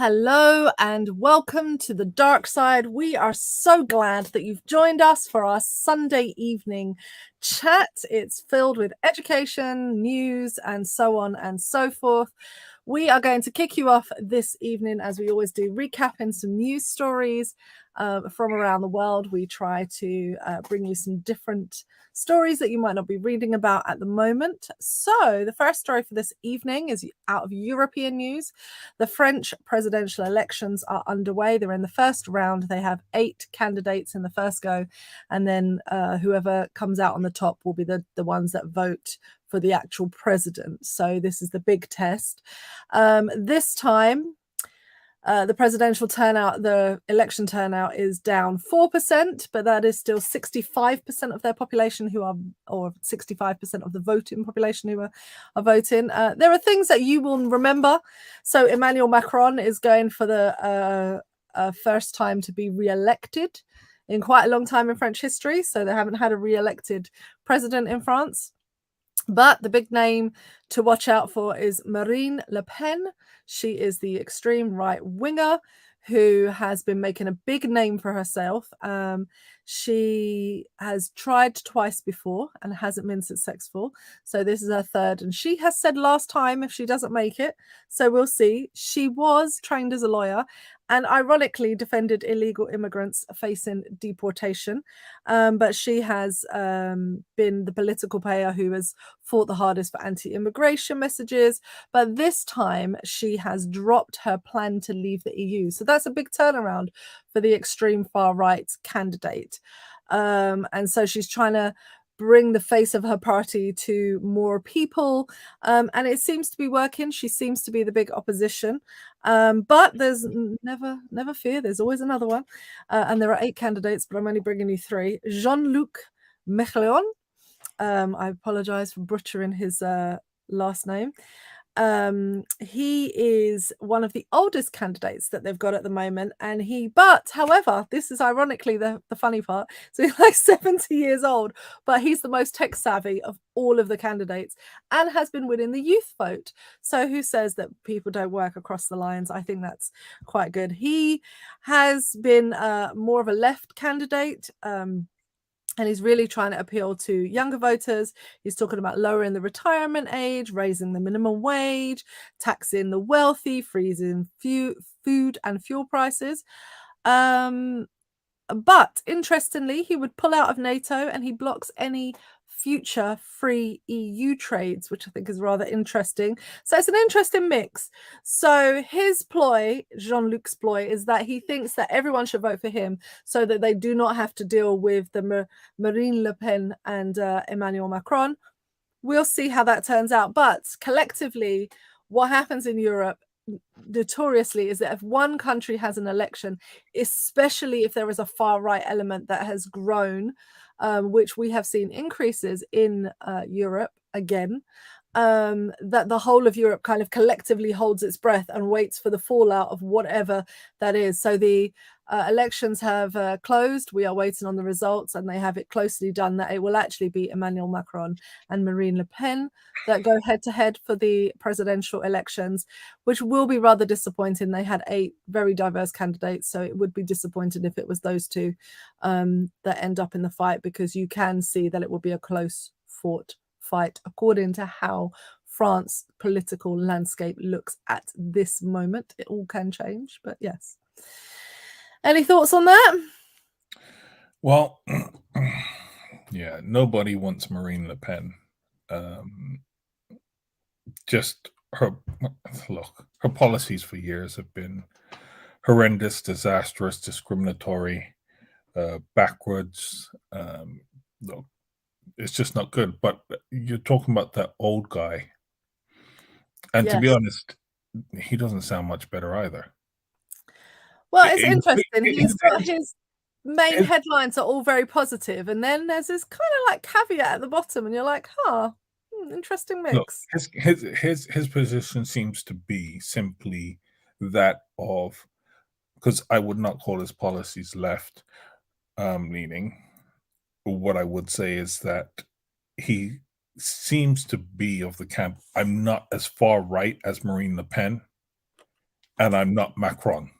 Hello and welcome to the Darkside. We are so glad that you've joined us for our Sunday evening chat. It's filled with education, news, and so on and so forth. We are going to kick you off this evening, as we always do, recapping some news stories from around the world. We try to bring you some different stories that you might not be reading about at the moment. So the first story for this evening is out of European news. The French presidential elections are underway. They're in the first round. They have 8 candidates in the first go, and then whoever comes out on the top will be the ones that vote for the actual president. So this is the big test. This time, the election turnout is down 4%, but that is still 65% of their population or 65% of the voting population who are voting. There are things that you will remember. So Emmanuel Macron is going for the first time to be re-elected in quite a long time in French history. So they haven't had a re-elected president in France. But the big name to watch out for is Marine Le Pen. She is the extreme right winger who has been making a big name for herself. She has tried twice before and hasn't been successful. So this is her third. And she has said last time if she doesn't make it. So we'll see. She was trained as a lawyer and ironically defended illegal immigrants facing deportation. But she has been the political player who has fought the hardest for anti-immigration messages. But this time she has dropped her plan to leave the EU. So that's a big turnaround for the extreme far right candidate. And so she's trying to bring the face of her party to more people, and it seems to be working. She seems to be the big opposition, but there's never fear, there's always another one, and there are 8 candidates, but I'm only bringing you 3. Jean-Luc Mélenchon, I apologize for butchering his last name. He is one of the oldest candidates that they've got at the moment, and however, this is ironically the funny part, so he's like 70 years old, but he's the most tech savvy of all of the candidates and has been winning the youth vote. So who says that people don't work across the lines? I think that's quite good. He has been more of a left candidate, and he's really trying to appeal to younger voters. He's talking about lowering the retirement age, raising the minimum wage, taxing the wealthy, freezing food and fuel prices. But interestingly, he would pull out of NATO and he blocks any future free EU trades, which I think is rather interesting. So it's an interesting mix. So his ploy, Jean-Luc's ploy, is that he thinks that everyone should vote for him so that they do not have to deal with the Marine Le Pen and Emmanuel Macron. We'll see how that turns out. But collectively, what happens in Europe notoriously is that if one country has an election, especially if there is a far right element that has grown, which we have seen increases in Europe again, that the whole of Europe kind of collectively holds its breath and waits for the fallout of whatever that is. So the elections have closed. We are waiting on the results, and they have it closely done that it will actually be Emmanuel Macron and Marine Le Pen that go head to head for the presidential elections, which will be rather disappointing. They had 8 very diverse candidates, so it would be disappointing if it was those 2 that end up in the fight, because you can see that it will be a close fought fight according to how France's political landscape looks at this moment. It all can change, but yes. Any thoughts on that? Well, yeah, nobody wants Marine Le Pen. Just her policies for years have been horrendous, disastrous, discriminatory, backwards. Look, it's just not good. But you're talking about that old guy, and to be honest, he doesn't sound much better either. Well, it's interesting. He's got his main headlines are all very positive, and then there's this kind of like caveat at the bottom, and you're like, interesting mix. Look, his position seems to be simply that of, because I would not call his policies left leaning. What I would say is that he seems to be of the camp, I'm not as far right as Marine Le Pen, and I'm not Macron.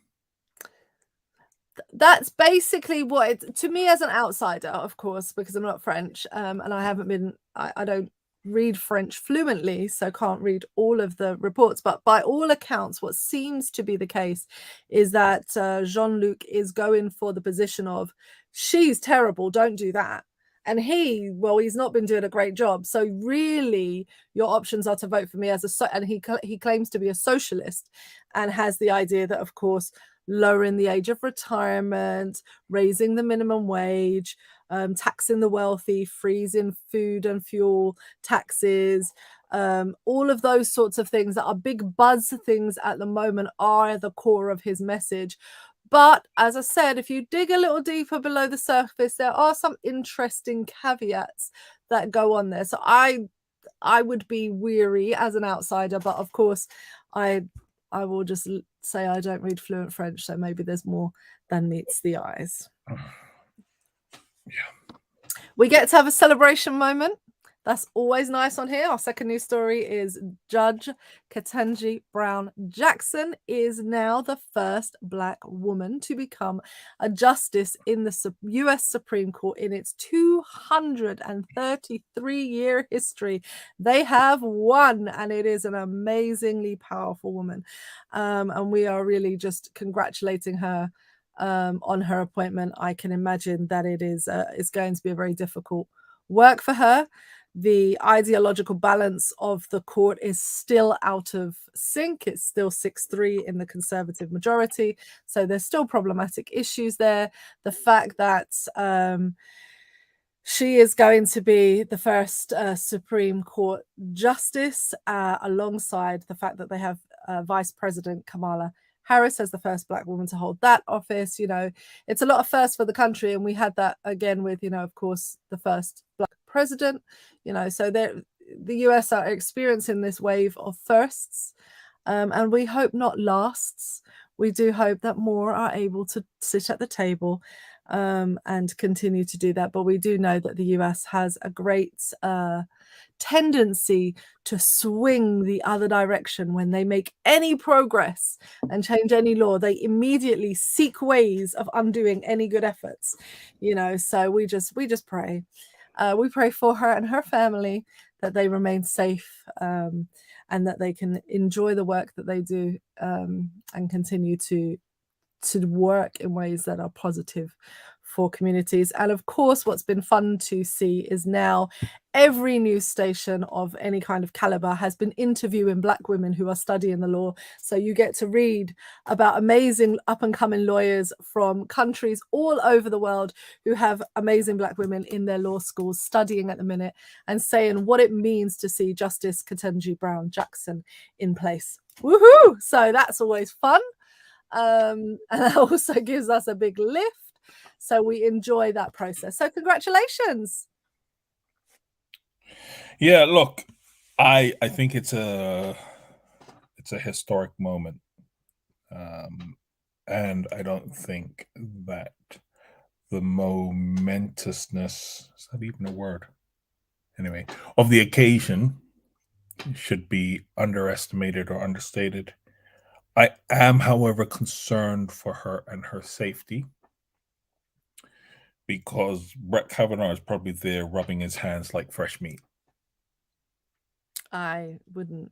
That's basically what it, to me as an outsider, of course, because I'm not French, and I haven't been, I don't read French fluently, so can't read all of the reports. But by all accounts, what seems to be the case is that Jean-Luc is going for the position of, she's terrible, don't do that. And he's not been doing a great job. So really, your options are to vote for me as and he claims to be a socialist and has the idea that, of course, lowering the age of retirement, raising the minimum wage, taxing the wealthy, freezing food and fuel taxes, all of those sorts of things that are big buzz things at the moment are the core of his message. But as I said, if you dig a little deeper below the surface, there are some interesting caveats that go on there. So I would be weary as an outsider, but of course, I will just say I don't read fluent French, so maybe there's more than meets the eyes. Yeah. We get to have a celebration moment. That's always nice on here. Our second news story is Judge Ketanji Brown Jackson is now the first Black woman to become a justice in the U.S. Supreme Court in its 233-year history. They have won, and it is an amazingly powerful woman. And we are really just congratulating her on her appointment. I can imagine that it is it's going to be a very difficult work for her. The ideological balance of the court is still out of sync. It's still 6-3 in the conservative majority. So there's still problematic issues there. The fact that she is going to be the first Supreme Court justice, alongside the fact that they have Vice President Kamala Harris as the first Black woman to hold that office. You know, it's a lot of firsts for the country. And we had that again with, you know, of course, the first Black president, you know, so the US are experiencing this wave of firsts, and we hope not lasts. We do hope that more are able to sit at the table and continue to do that. But we do know that the US has a great tendency to swing the other direction when they make any progress and change any law. They immediately seek ways of undoing any good efforts, you know. So we just pray. We pray for her and her family that they remain safe, and that they can enjoy the work that they do, and continue to work in ways that are positive for communities. And of course, what's been fun to see is now every news station of any kind of caliber has been interviewing Black women who are studying the law. So you get to read about amazing up and coming lawyers from countries all over the world who have amazing Black women in their law schools studying at the minute and saying what it means to see Justice Ketanji Brown Jackson in place. Woohoo! So that's always fun. And that also gives us a big lift. So we enjoy that process. So congratulations. Yeah, look, I think it's a historic moment. And I don't think that the momentousness, is that even a word? Anyway, of the occasion should be underestimated or understated. I am, however, concerned for her and her safety, because Brett Kavanaugh is probably there rubbing his hands like fresh meat. I wouldn't.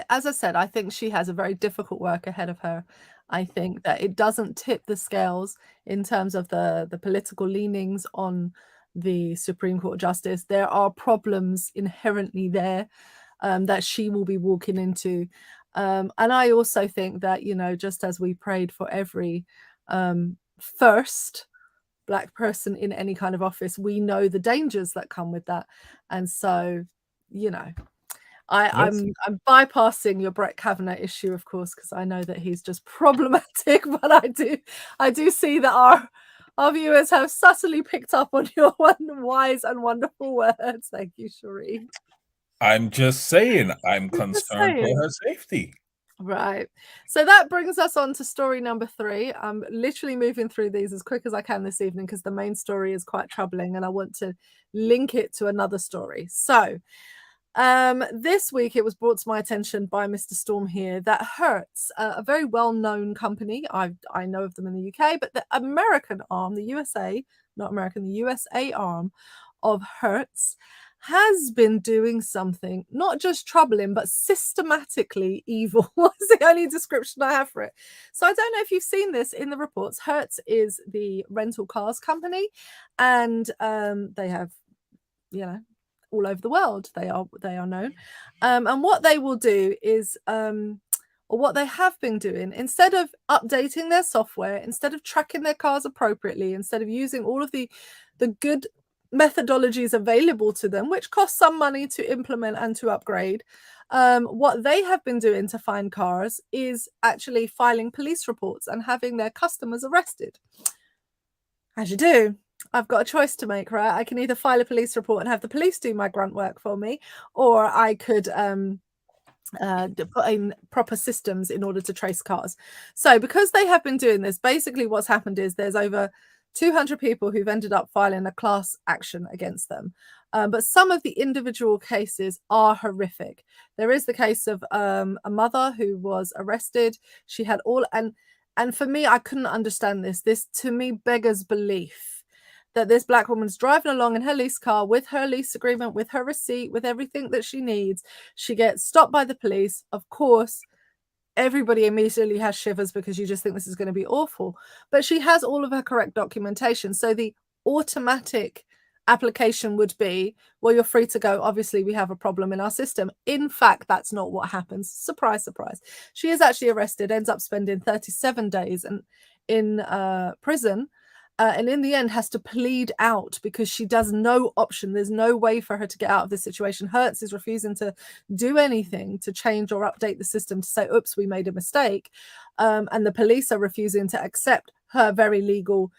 As I said, I think she has a very difficult work ahead of her. I think that it doesn't tip the scales in terms of the political leanings on the Supreme Court justice. There are problems inherently there that she will be walking into. And I also think that, you know, just as we prayed for every first Black person in any kind of office, we know the dangers that come with that. And so, you know, I'm bypassing your Brett Kavanaugh issue, of course, because I know that he's just problematic. But I do see that our viewers have subtly picked up on your wise and wonderful words. Thank you, Cherie. I'm just saying, I'm concerned for her safety. Right. So that brings us on to story number 3. I'm literally moving through these as quick as I can this evening because the main story is quite troubling and I want to link it to another story. So This week it was brought to my attention by Mr. Storm here that Hertz, a very well-known company, I know of them in the UK, but the American arm, the USA, not American, the USA arm of Hertz has been doing something not just troubling but systematically evil. That's the only description I have for it. So I don't know if you've seen this in the reports. Hertz is the rental cars company, and they have, you know, all over the world they are known, and what they will do is or what they have been doing, instead of updating their software, instead of tracking their cars appropriately, instead of using all of the good methodologies available to them, which cost some money to implement and to upgrade, what they have been doing to find cars is actually filing police reports and having their customers arrested. As you do. I've got a choice to make, right? I can either file a police report and have the police do my grunt work for me, or I could put in proper systems in order to trace cars. So because they have been doing this, basically what's happened is there's over 200 people who've ended up filing a class action against them. But some of the individual cases are horrific. There is the case of a mother who was arrested. She had all, and for me, I couldn't understand this. This to me beggars belief that this Black woman's driving along in her lease car with her lease agreement, with her receipt, with everything that she needs. She gets stopped by the police. Of course, everybody immediately has shivers because you just think this is going to be awful. But she has all of her correct documentation. So the automatic application would be, well, you're free to go. Obviously, we have a problem in our system. In fact, that's not what happens. Surprise, surprise. She is actually arrested, ends up spending 37 days in prison. And in the end has to plead out because she does no option. There's no way for her to get out of this situation. Hertz is refusing to do anything to change or update the system to say, oops, we made a mistake. And the police are refusing to accept her very legal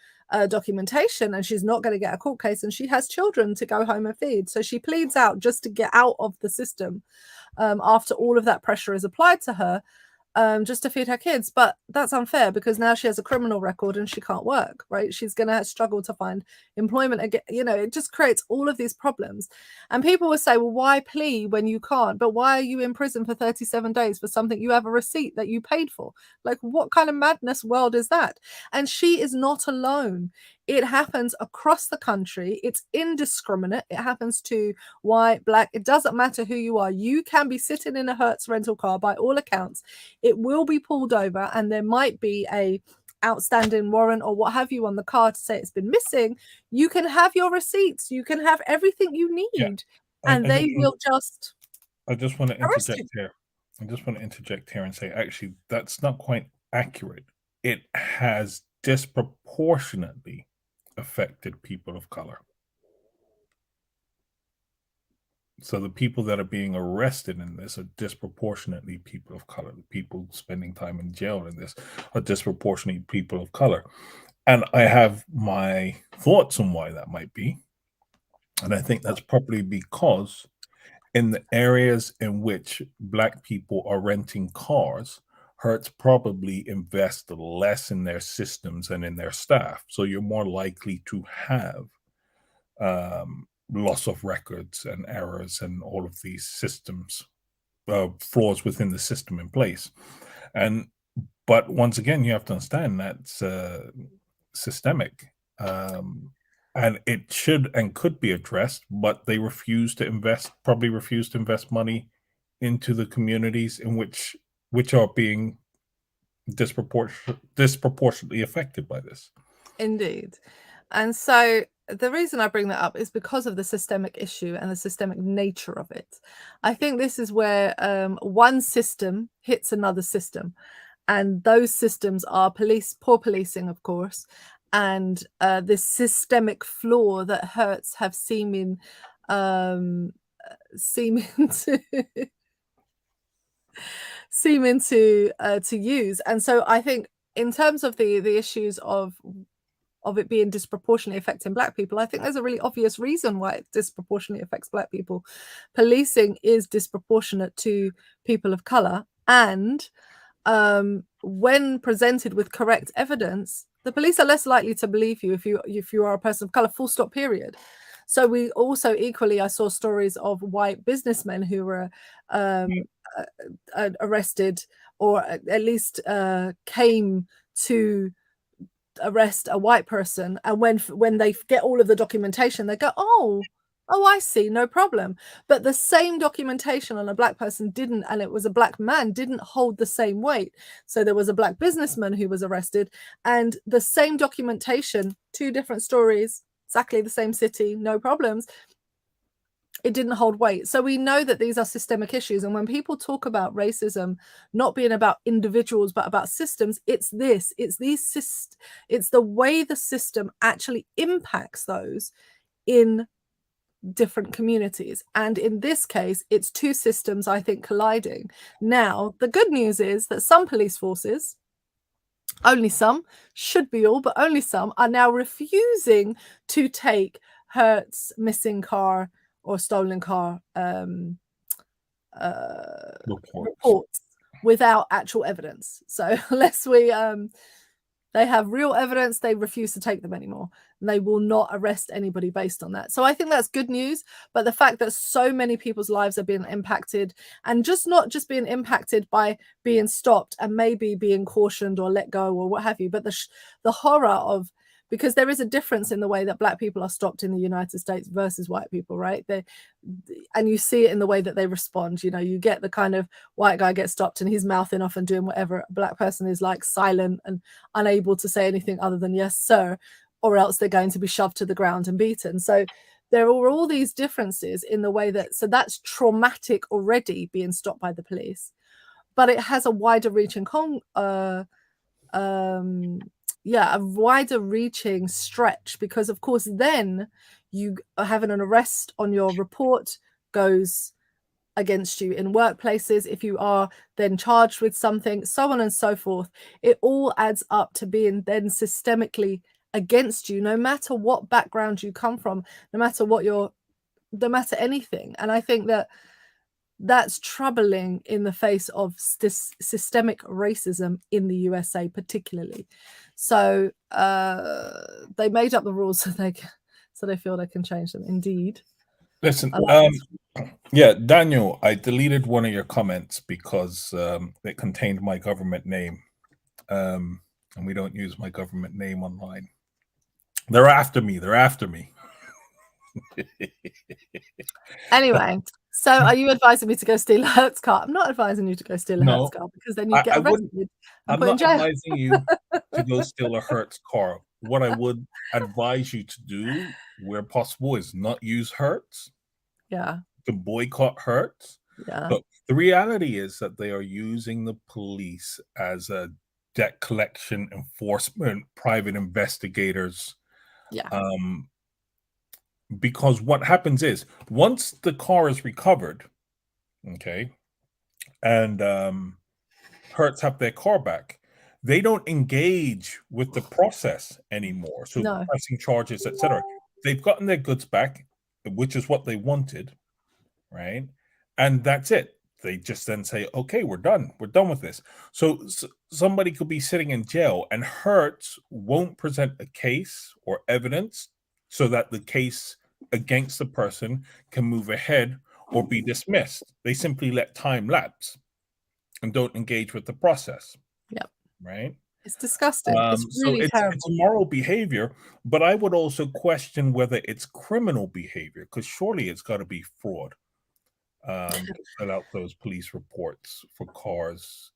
documentation, and she's not going to get a court case, and she has children to go home and feed. So she pleads out just to get out of the system after all of that pressure is applied to her. Just to feed her kids. But that's unfair because now she has a criminal record and she can't work, right? She's going to struggle to find employment again. You know, it just creates all of these problems. And people will say, well, why plea when you can't? But why are you in prison for 37 days for something you have a receipt that you paid for? Like, what kind of madness world is that? And she is not alone. It happens across the country. It's indiscriminate. It happens to white, black. It doesn't matter who you are. You can be sitting in a Hertz rental car by all accounts. It will be pulled over and there might be a outstanding warrant or what have you on the car to say it's been missing. You can have your receipts. You can have everything you need. Yeah. And they will just... I just want to interject here. I just want to interject here and say, actually, that's not quite accurate. It has disproportionately affected people of color. So the people that are being arrested in this are disproportionately people of color. The people spending time in jail in this are disproportionately people of color. And I have my thoughts on why that might be. And I think that's probably because in the areas in which Black people are renting cars, Hertz probably invest less in their systems and in their staff. So you're more likely to have loss of records and errors and all of these systems, flaws within the system in place. But once again, you have to understand that's systemic. And it should and could be addressed, but they probably refuse to invest money into the communities in which are being disproportionately affected by this. Indeed. And so the reason I bring that up is because of the systemic issue and the systemic nature of it. I think this is where one system hits another system. And those systems are poor policing, of course, and this systemic flaw that Hertz have seeming to use. And so I think in terms of the issues of it being disproportionately affecting Black people, I think there's a really obvious reason why it disproportionately affects Black people. Policing is disproportionate to people of color, and when presented with correct evidence, the police are less likely to believe you if you are a person of color, full stop, period. So we also equally, I saw stories of white businessmen who were arrested, or at least came to arrest a white person, and when they get all of the documentation, they go, oh, I see, no problem. But the same documentation on a black person didn't, and it was a black man, didn't hold the same weight. So there was a black businessman who was arrested, and the same documentation, two different stories, exactly the same city, no problems, it didn't hold weight. So we know that these are systemic issues. And when people talk about racism not being about individuals, but about systems, it's the way the system actually impacts those in different communities. And in this case, it's two systems, I think, colliding. Now, the good news is that some police forces, only some, should be all, but only some, are now refusing to take Hertz missing car or stolen car reports without actual evidence. So unless they have real evidence, they refuse to take them anymore. And they will not arrest anybody based on that. So I think that's good news. But the fact that so many people's lives are being impacted, and not just being impacted by being stopped and maybe being cautioned or let go or what have you, but the horror of, because there is a difference in the way that black people are stopped in the United States versus white people, right? And you see it in the way that they respond. You know, you get the kind of white guy gets stopped and he's mouthing off and doing whatever. A black person is like silent and unable to say anything other than yes, sir, or else they're going to be shoved to the ground and beaten. So there are all these differences in the way that, so that's traumatic already, being stopped by the police, but it has a wider reaching a wider reaching stretch, because of course then you are having an arrest on your report goes against you in workplaces, if you are then charged with something, so on and so forth. It all adds up to being then systemically against you, no matter what background you come from, no matter anything. And I think that that's troubling in the face of systemic racism in the USA particularly. So they made up the rules so they feel they can change them. Indeed. Listen, yeah, Daniel, I deleted one of your comments because it contained my government name, and we don't use my government name online. They're after me. Anyway, so are you advising me to go steal a Hertz car? I'm not advising you to go steal a Hertz car, because then you get arrested. I'm not advising you to go steal a Hertz car. What I would advise you to do, where possible, is not use Hertz. Yeah. To boycott Hertz. Yeah. But the reality is that they are using the police as a debt collection, enforcement, private investigators. Yeah. Because what happens is, once the car is recovered, okay, and Hertz have their car back, they don't engage with the process anymore. So pressing charges, etc. They've gotten their goods back, which is what they wanted, right? And that's it. They just then say, okay, we're done with this. So somebody could be sitting in jail and Hertz won't present a case or evidence so that the case against the person can move ahead or be dismissed. They simply let time lapse and don't engage with the process. Yep. Right? It's disgusting. It's really terrible. It's immoral behavior, but I would also question whether it's criminal behavior, because surely it's got to be fraud to fill out those police reports for cars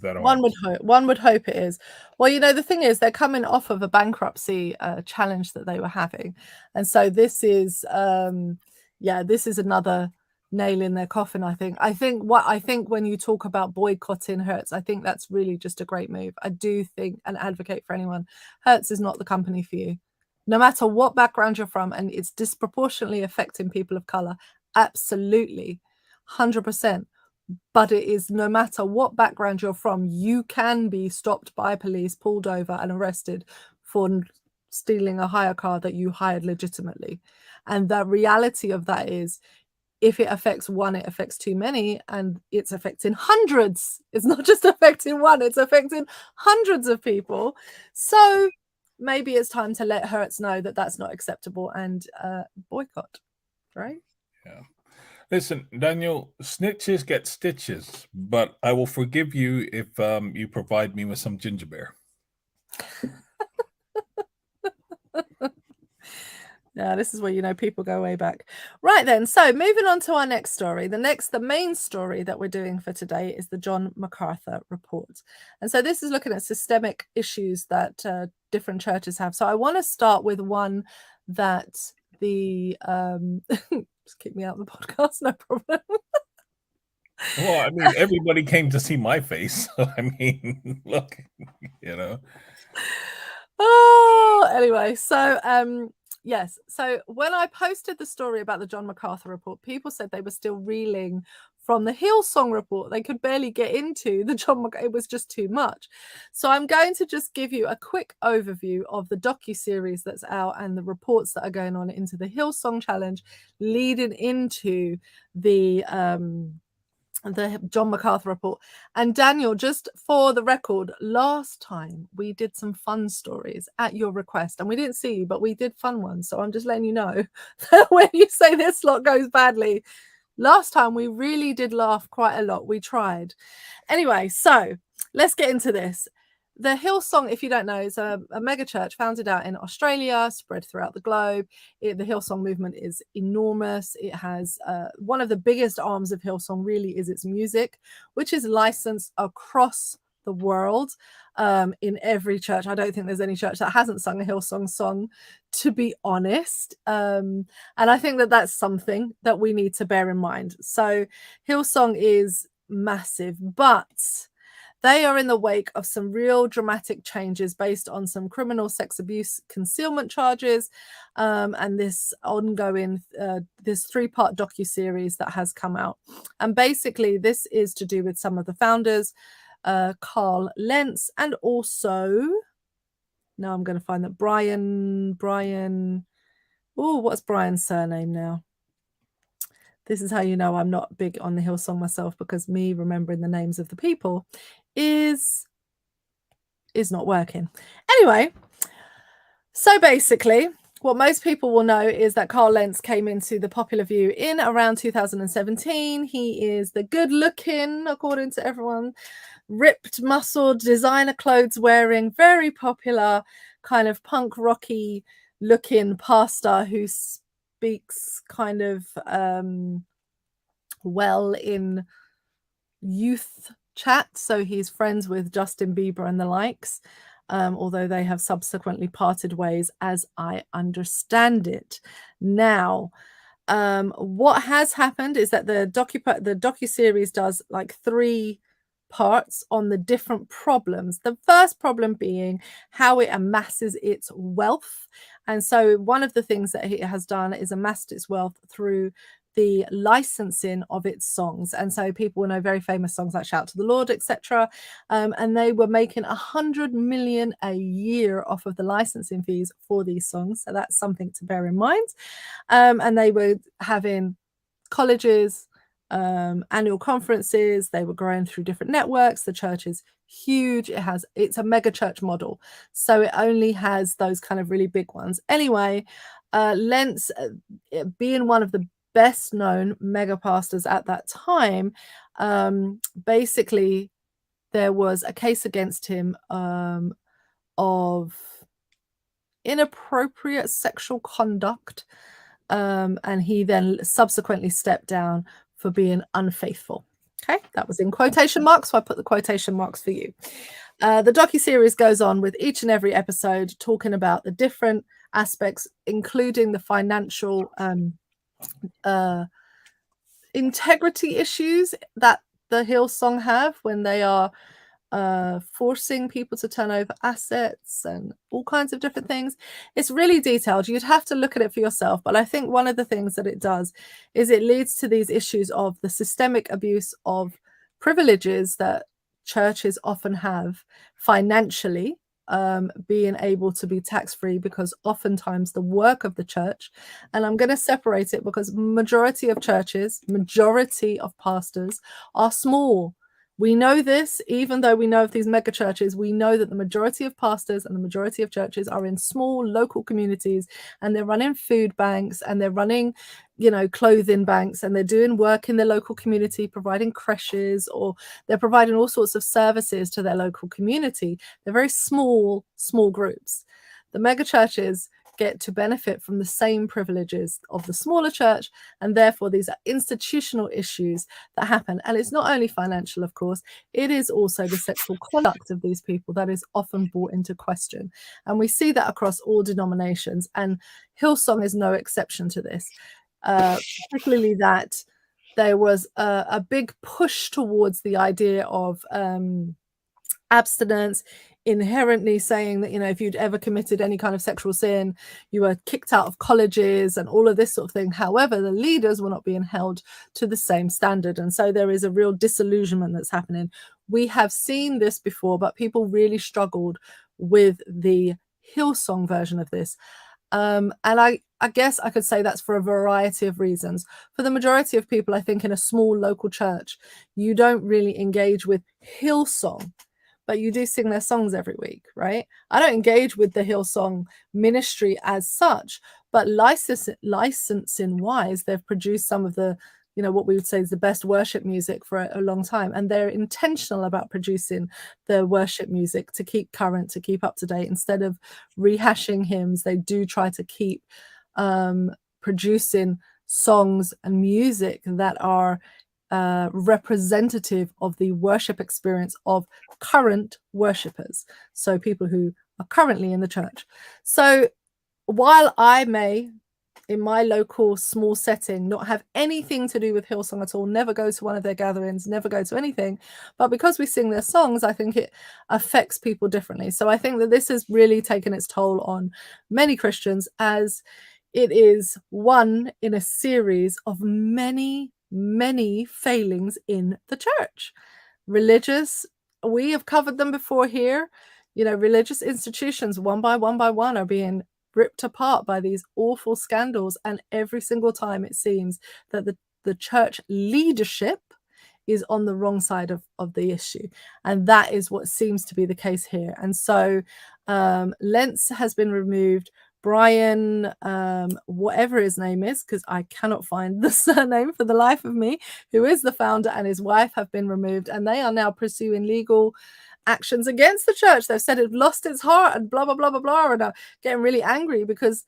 that are. One would hope it is. Well, you know, the thing is, they're coming off of a bankruptcy challenge that they were having, and so this is another nail in their coffin. I think when you talk about boycotting Hertz, I think that's really just a great move. I do think, and advocate for anyone, Hertz is not the company for you, no matter what background you're from, and it's disproportionately affecting people of color. Absolutely, 100%. But it is, no matter what background you're from, you can be stopped by police, pulled over and arrested for stealing a hire car that you hired legitimately. And the reality of that is, if it affects one, it affects too many, and it's affecting hundreds. It's not just affecting one, it's affecting hundreds of people. So maybe it's time to let Hertz know that that's not acceptable and boycott, right? Yeah. Listen, Daniel, snitches get stitches, but I will forgive you if you provide me with some ginger beer. Yeah, this is where, you know, people go way back. Right then, so moving on to our next story. The main story that we're doing for today is the John MacArthur report. And so this is looking at systemic issues that different churches have. So I want to start with one that the just kick me out of the podcast, no problem. Well, I mean, everybody came to see my face. So, I mean, look, you know. Oh, anyway, so yes, so when I posted the story about the John MacArthur report, people said they were still reeling from the Hillsong report. They could barely get into the it was just too much. So I'm going to just give you a quick overview of the docuseries that's out and the reports that are going on into the Hillsong challenge leading into the John MacArthur report. And Daniel, just for the record, last time we did some fun stories at your request, and we didn't see you, but we did fun ones. So I'm just letting you know that when you say this lot goes badly, last time we really did laugh quite a lot. We tried. Anyway, so let's get into this. The Hillsong, if you don't know, is a mega church founded out in Australia, spread throughout the globe. The Hillsong movement is enormous. It has one of the biggest arms of Hillsong really is its music, which is licensed across the world in every church. I don't think there's any church that hasn't sung a Hillsong song, to be honest. And I think that that's something that we need to bear in mind. So Hillsong is massive, but they are in the wake of some real dramatic changes based on some criminal sex abuse concealment charges and this ongoing, this 3-part docuseries that has come out. And basically this is to do with some of the founders, Carl Lentz, and also, now I'm going to find that Brian, oh, what's Brian's surname now? This is how you know I'm not big on the Hillsong myself, because me remembering the names of the people is not working. Anyway, so basically what most people will know is that Carl Lentz came into the popular view in around 2017. He is the good looking, according to everyone, ripped, muscled, designer clothes wearing, very popular kind of punk rocky looking pastor who speaks kind of well in youth chat. So he's friends with Justin Bieber and the likes, although they have subsequently parted ways, as I understand it. Now, what has happened is that the docuseries does like 3 parts on the different problems. The first problem being how it amasses its wealth. And so one of the things that it has done is amassed its wealth through the licensing of its songs. And so people will know very famous songs like Shout to the Lord, etc. And they were making 100 million a year off of the licensing fees for these songs. So that's something to bear in mind. And they were having colleges, annual conferences. They were growing through different networks. The church is huge. It's a mega church model, so it only has those kind of really big ones. Anyway, Lentz, being one of the best known mega pastors at that time, basically there was a case against him of inappropriate sexual conduct, and he then subsequently stepped down for being unfaithful. Okay, that was in quotation marks, so I put the quotation marks for you. The docuseries goes on with each and every episode talking about the different aspects, including the financial integrity issues that the Hillsong have when they are forcing people to turn over assets and all kinds of different things. It's really detailed. You'd have to look at it for yourself. But I think one of the things that it does is it leads to these issues of the systemic abuse of privileges that churches often have financially, being able to be tax-free, because oftentimes the work of the church, and I'm going to separate it because majority of churches, majority of pastors are small. We know this, even though we know of these mega churches, we know that the majority of pastors and the majority of churches are in small local communities, and they're running food banks, and they're running, clothing banks, and they're doing work in their local community, providing creches, or they're providing all sorts of services to their local community. They're very small groups. The mega churches get to benefit from the same privileges of the smaller church, and therefore these are institutional issues that happen. And it's not only financial, of course, it is also the sexual conduct of these people that is often brought into question, and we see that across all denominations, and Hillsong is no exception to this, particularly that there was a big push towards the idea of abstinence, inherently saying that, if you'd ever committed any kind of sexual sin, you were kicked out of colleges and all of this sort of thing. However, the leaders were not being held to the same standard. And so there is a real disillusionment that's happening. We have seen this before, but people really struggled with the Hillsong version of this. And I guess I could say that's for a variety of reasons. For the majority of people, I think in a small local church, you don't really engage with Hillsong, but you do sing their songs every week, right? I don't engage with the Hillsong ministry as such, but licensing wise, they've produced some of the, what we would say is the best worship music for a long time. And they're intentional about producing the worship music to keep current, to keep up to date. Instead of rehashing hymns, they do try to keep producing songs and music that are representative of the worship experience of current worshippers, so people who are currently in the church. So while I may, in my local small setting, not have anything to do with Hillsong at all, never go to one of their gatherings, never go to anything, but because we sing their songs, I think it affects people differently. So I think that this has really taken its toll on many Christians, as it is one in a series of many failings in the church. Religious, we have covered them before here. Religious institutions, one by one are being ripped apart by these awful scandals, and every single time it seems that the church leadership is on the wrong side of the issue, and that is what seems to be the case here. And so Lentz has been removed. Brian, whatever his name is, because I cannot find the surname for the life of me, who is the founder, and his wife have been removed, and they are now pursuing legal actions against the church. They've said it lost its heart and blah, blah, blah, blah, blah, and are getting really angry because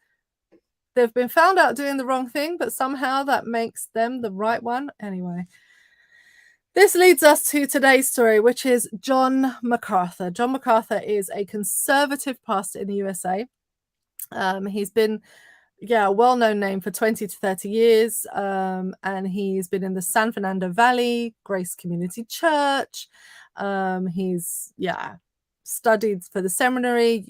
they've been found out doing the wrong thing, but somehow that makes them the right one. Anyway, this leads us to today's story, which is John MacArthur. John MacArthur is a conservative pastor in the USA. He's been a well-known name for 20 to 30 years, and he's been in the San Fernando Valley Grace Community Church. He's studied for the seminary.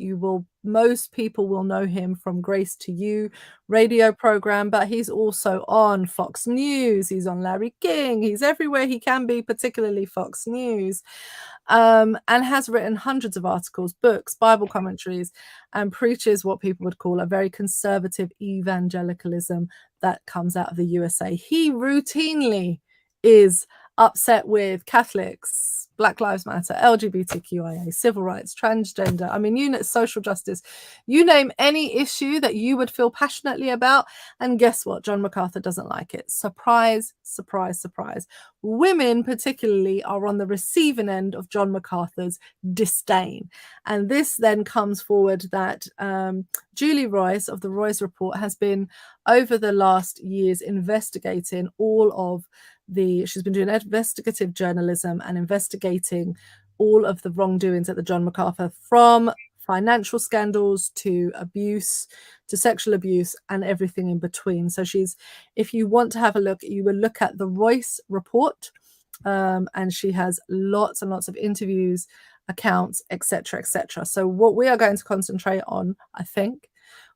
Most people will know him from Grace to You radio program, but he's also on Fox News. He's on Larry King. He's everywhere he can be, particularly Fox News, and has written hundreds of articles, books, Bible commentaries, and preaches what people would call a very conservative evangelicalism that comes out of the USA. He routinely is upset with Catholics, Black Lives Matter, LGBTQIA, civil rights, transgender, social justice, you name any issue that you would feel passionately about, and guess what? John MacArthur doesn't like it. Surprise, surprise, surprise. Women particularly are on the receiving end of John MacArthur's disdain. And this then comes forward that Julie Royce of the Royce Report has been, over the last years, investigating she's been doing investigative journalism and investigating all of the wrongdoings at the John MacArthur, from financial scandals to abuse, to sexual abuse, and everything in between. So if you want to have a look, you will look at the Royce Report, and she has lots and lots of interviews, accounts, etc., etc. So what we are going to concentrate on, I think,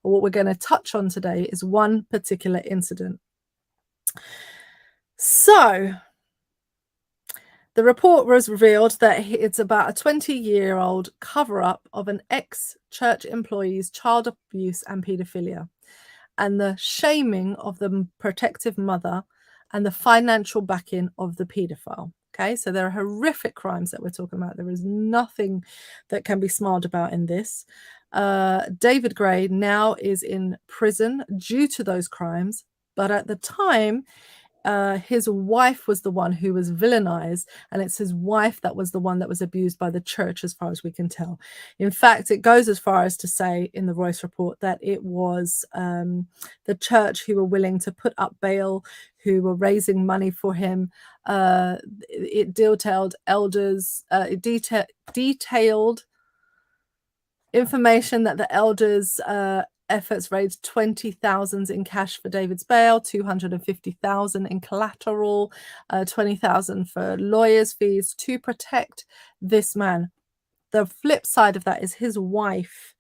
or what we're going to touch on today, is one particular incident. So the report was revealed that it's about a 20-year-old cover-up of an ex-church employee's child abuse and paedophilia, and the shaming of the protective mother and the financial backing of the paedophile. Okay, so there are horrific crimes that we're talking about. There is nothing that can be smiled about in this. David Gray now is in prison due to those crimes, but at the time, his wife was the one who was villainized, and it's his wife that was the one that was abused by the church, as far as we can tell. In fact, it goes as far as to say in the Royce report that it was the church who were willing to put up bail, who were raising money for him. It detailed elders, detailed information that the elders' efforts raised 20,000 in cash for David's bail, 250,000 in collateral, 20,000 for lawyers' fees to protect this man. The flip side of that is his wife,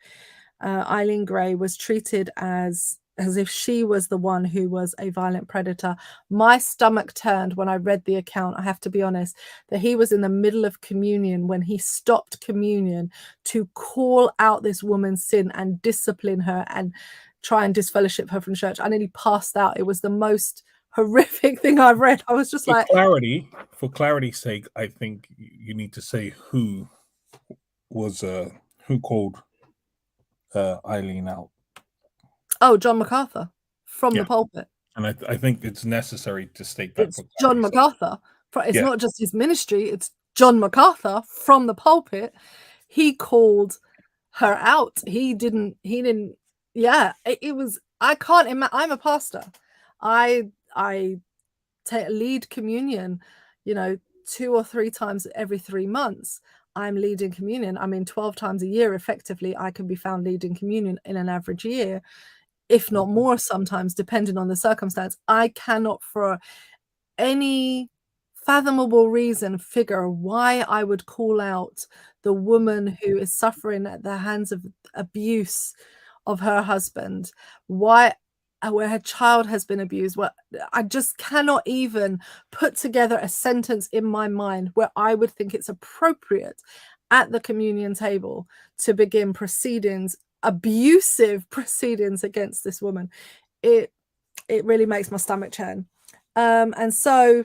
Eileen Gray, was treated as if she was the one who was a violent predator. My stomach turned when I read the account, I have to be honest, that he was in the middle of communion when he stopped communion to call out this woman's sin and discipline her and try and disfellowship her from church. I nearly passed out. It was the most horrific thing I've read. I was just for clarity's sake, I think you need to say who called Eileen out. Oh, John MacArthur from the pulpit. And I think it's necessary to state that. It's John MacArthur. It's not just his ministry, it's John MacArthur from the pulpit. He called her out. He didn't, it was, I can't imagine. I'm a pastor. I lead communion, 2 or 3 times every 3 months. I'm leading communion. I mean, 12 times a year, effectively, I can be found leading communion in an average year, if not more sometimes, depending on the circumstance. I cannot for any fathomable reason figure why I would call out the woman who is suffering at the hands of abuse of her husband, where her child has been abused. Well, I just cannot even put together a sentence in my mind where I would think it's appropriate at the communion table to begin proceedings, abusive proceedings against this woman. It really makes my stomach churn. And so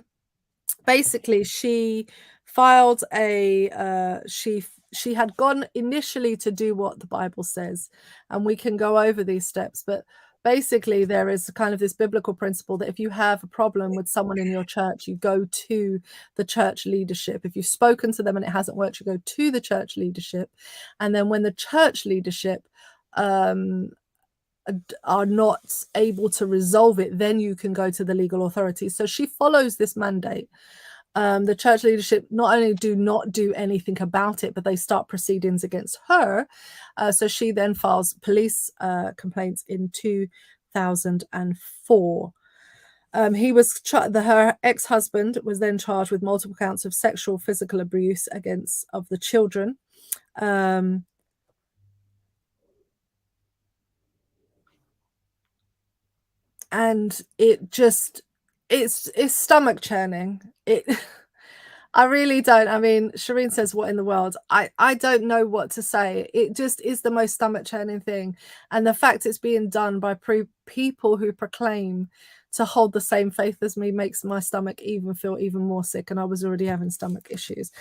basically she filed she had gone initially to do what the Bible says, and we can go over these steps, but basically there is kind of this biblical principle that if you have a problem with someone in your church, you go to the church leadership. If you've spoken to them and it hasn't worked, you go to the church leadership. And then when the church leadership are not able to resolve it, then you can go to the legal authorities. So she follows this mandate. The church leadership not only do not do anything about it, but they start proceedings against her. So she then files police complaints in 2004. Her ex-husband was then charged with multiple counts of sexual, physical abuse of the children. And it's stomach churning. I really don't. I mean, Shireen says, what in the world? I don't know what to say. It just is the most stomach churning thing. And the fact it's being done by people who proclaim to hold the same faith as me makes my stomach feel even more sick. And I was already having stomach issues.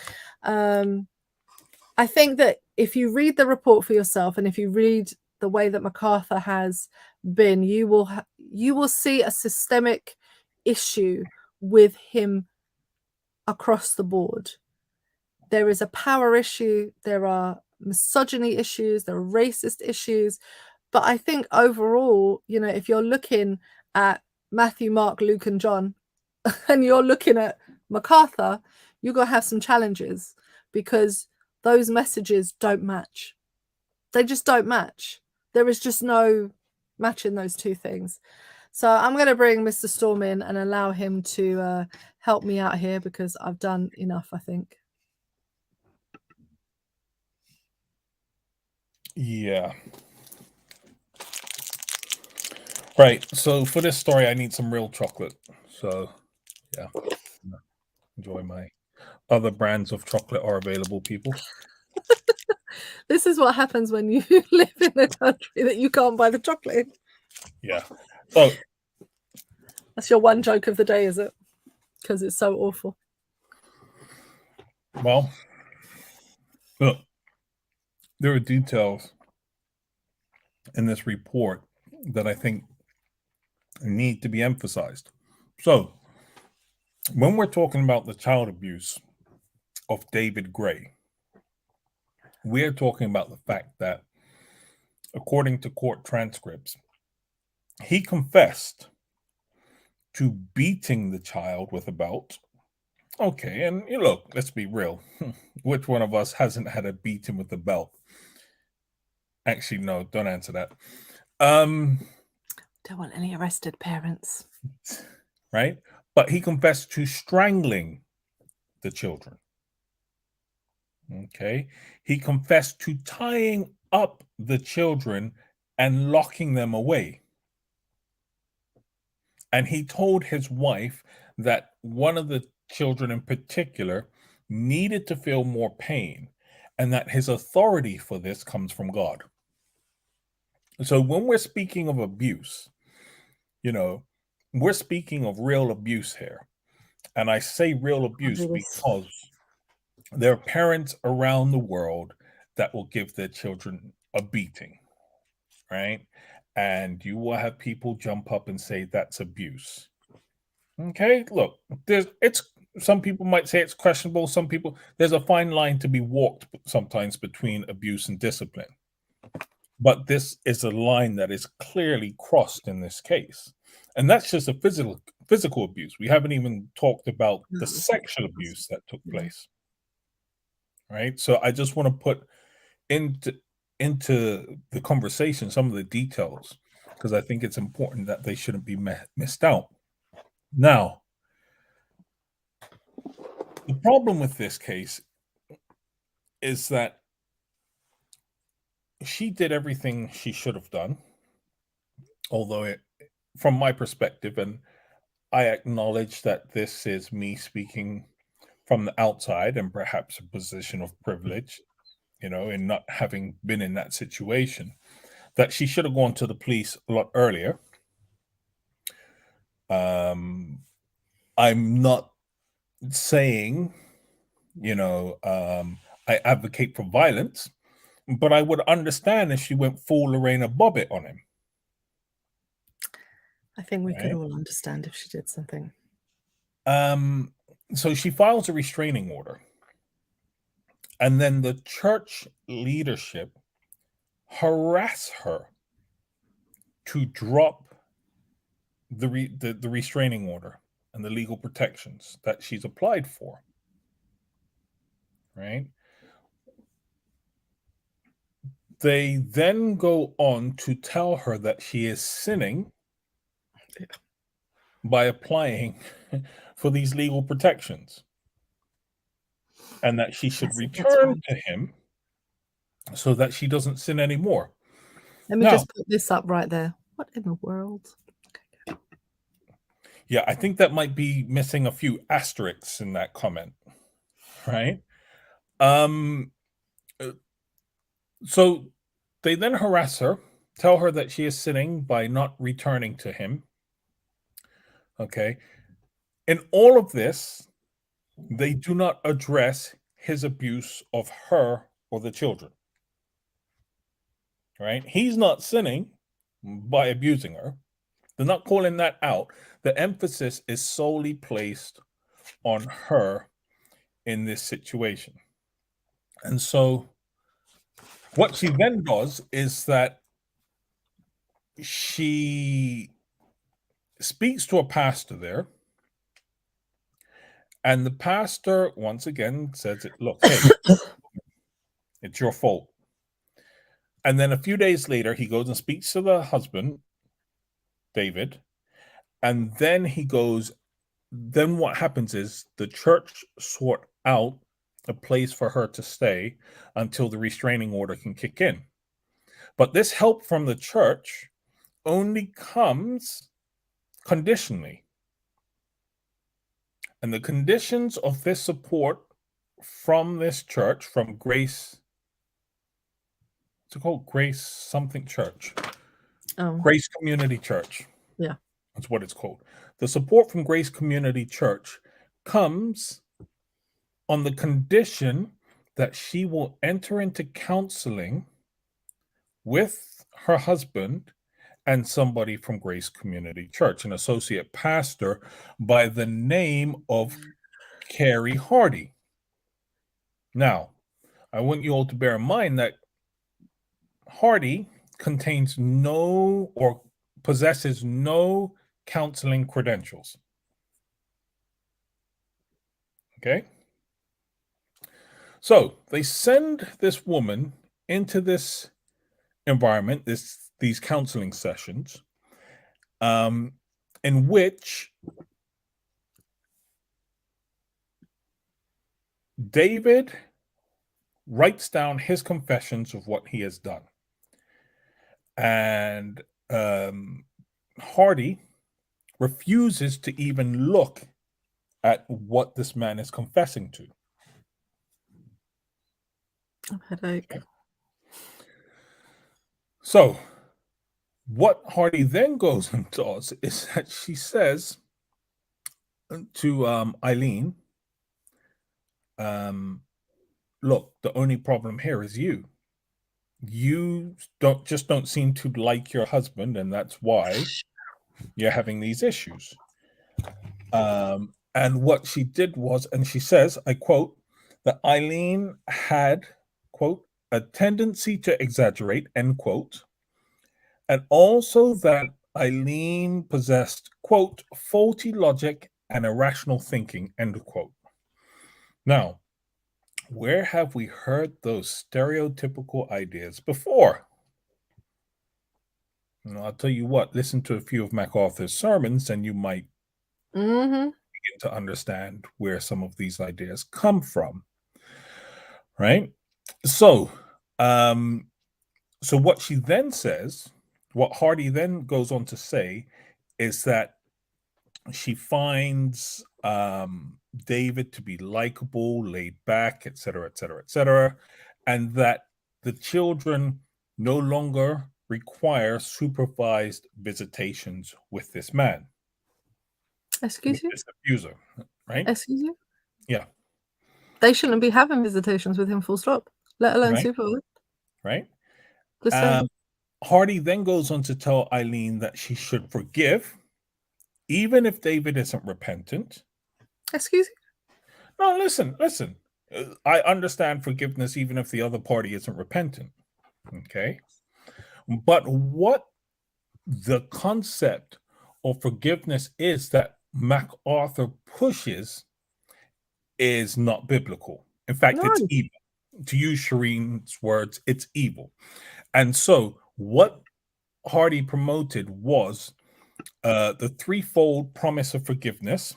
I think that if you read the report for yourself, and if you read the way that MacArthur has been, you will see a systemic issue with him across the board. There is a power issue, there are misogyny issues, there are racist issues, but I think overall, if you're looking at Matthew, Mark, Luke and John and you're looking at MacArthur, you're going to have some challenges because those messages don't match. They just don't match. There is just no matching those two things. So I'm going to bring Mr. Storm in and allow him to help me out here because I've done enough, I think. Yeah. Right. So for this story, I need some real chocolate. So, yeah. Enjoy my other brands of chocolate are available, people. This is what happens when you live in a country that you can't buy the chocolate. Yeah. So that's your one joke of the day, is it? Because it's so awful. Well, look, there are details in this report that I think need to be emphasized. So, when we're talking about the child abuse of David Gray, we're talking about the fact that, according to court transcripts, he confessed to beating the child with a belt. Okay, and look, let's be real. Which one of us hasn't had a beating with a belt? Actually, no, don't answer that. Don't want any arrested parents. Right? But he confessed to strangling the children. Okay. He confessed to tying up the children and locking them away. And he told his wife that one of the children in particular needed to feel more pain and that his authority for this comes from God. So when we're speaking of abuse, we're speaking of real abuse here. And I say real abuse because there are parents around the world that will give their children a beating, right? And you will have people jump up and say that's abuse. Okay, look, it's some people might say it's questionable. Some people, there's a fine line to be walked sometimes between abuse and discipline. But this is a line that is clearly crossed in this case. And that's just a physical abuse. We haven't even talked about the sexual abuse that took place. Right? So I just want to put into the conversation some of the details because I think it's important that they shouldn't be missed out. Now, the problem with this case is that she did everything she should have done, although from my perspective, and I acknowledge that this is me speaking from the outside and perhaps a position of privilege, in not having been in that situation, that she should have gone to the police a lot earlier. I'm not saying, I advocate for violence, but I would understand if she went full Lorena Bobbitt on him. I think we could all understand if she did something. So she files a restraining order. And then the church leadership harass her to drop the restraining order and the legal protections that she's applied for. Right? They then go on to tell her that she is sinning by applying for these legal protections and that she should return to him so that she doesn't sin anymore. Let me just put this up right there. What in the world? Okay. Yeah, I think that might be missing a few asterisks in that comment, right? So they then harass her, tell her that she is sinning by not returning to him. Okay. In all of this, they do not address his abuse of her or the children. Right? He's not sinning by abusing her. They're not calling that out. The emphasis is solely placed on her in this situation. And so what she then does is that she speaks to a pastor there. And the pastor, once again, says, look, hey, it's your fault. And then a few days later, he goes and speaks to the husband, David. And then then what happens is the church sort out a place for her to stay until the restraining order can kick in. But this help from the church only comes conditionally. And the conditions of this support from this church, from Grace, it's called Grace something church. Oh. Grace Community Church. Yeah. That's what it's called. The support from Grace Community Church comes on the condition that she will enter into counseling with her husband and somebody from Grace Community Church, an associate pastor by the name of Carrie Hardy. Now, I want you all to bear in mind that Hardy contains no or possesses no counseling credentials. Okay? So they send this woman into this environment, these counseling sessions, in which David writes down his confessions of what he has done. And Hardy refuses to even look at what this man is confessing to. Headache. Okay. So, what Hardy then goes and does is that she says to Eileen, look, the only problem here is you. You don't seem to like your husband, and that's why you're having these issues. And what she did was, and she says, I quote, that Eileen had, quote, a tendency to exaggerate, end quote, and also that Eileen possessed, quote, faulty logic and irrational thinking, end quote. Now, where have we heard those stereotypical ideas before? I'll tell you what, listen to a few of MacArthur's sermons and you might begin to understand where some of these ideas come from. Right? So, what she then says, what Hardy then goes on to say is that she finds David to be likable, laid back, etc., etc., etc., and that the children no longer require supervised visitations with this man. Excuse you? This abuser, right? Excuse you? Yeah. They shouldn't be having visitations with him, full stop, let alone Right. supervised. Right. Just saying. Hardy then goes on to tell Eileen that she should forgive, even if David isn't repentant. Excuse you? No, listen. I understand forgiveness even if the other party isn't repentant. Okay. But what the concept of forgiveness is that MacArthur pushes is not biblical. In fact, No. it's evil. To use Shireen's words, it's evil. And so what Hardy promoted was the threefold promise of forgiveness.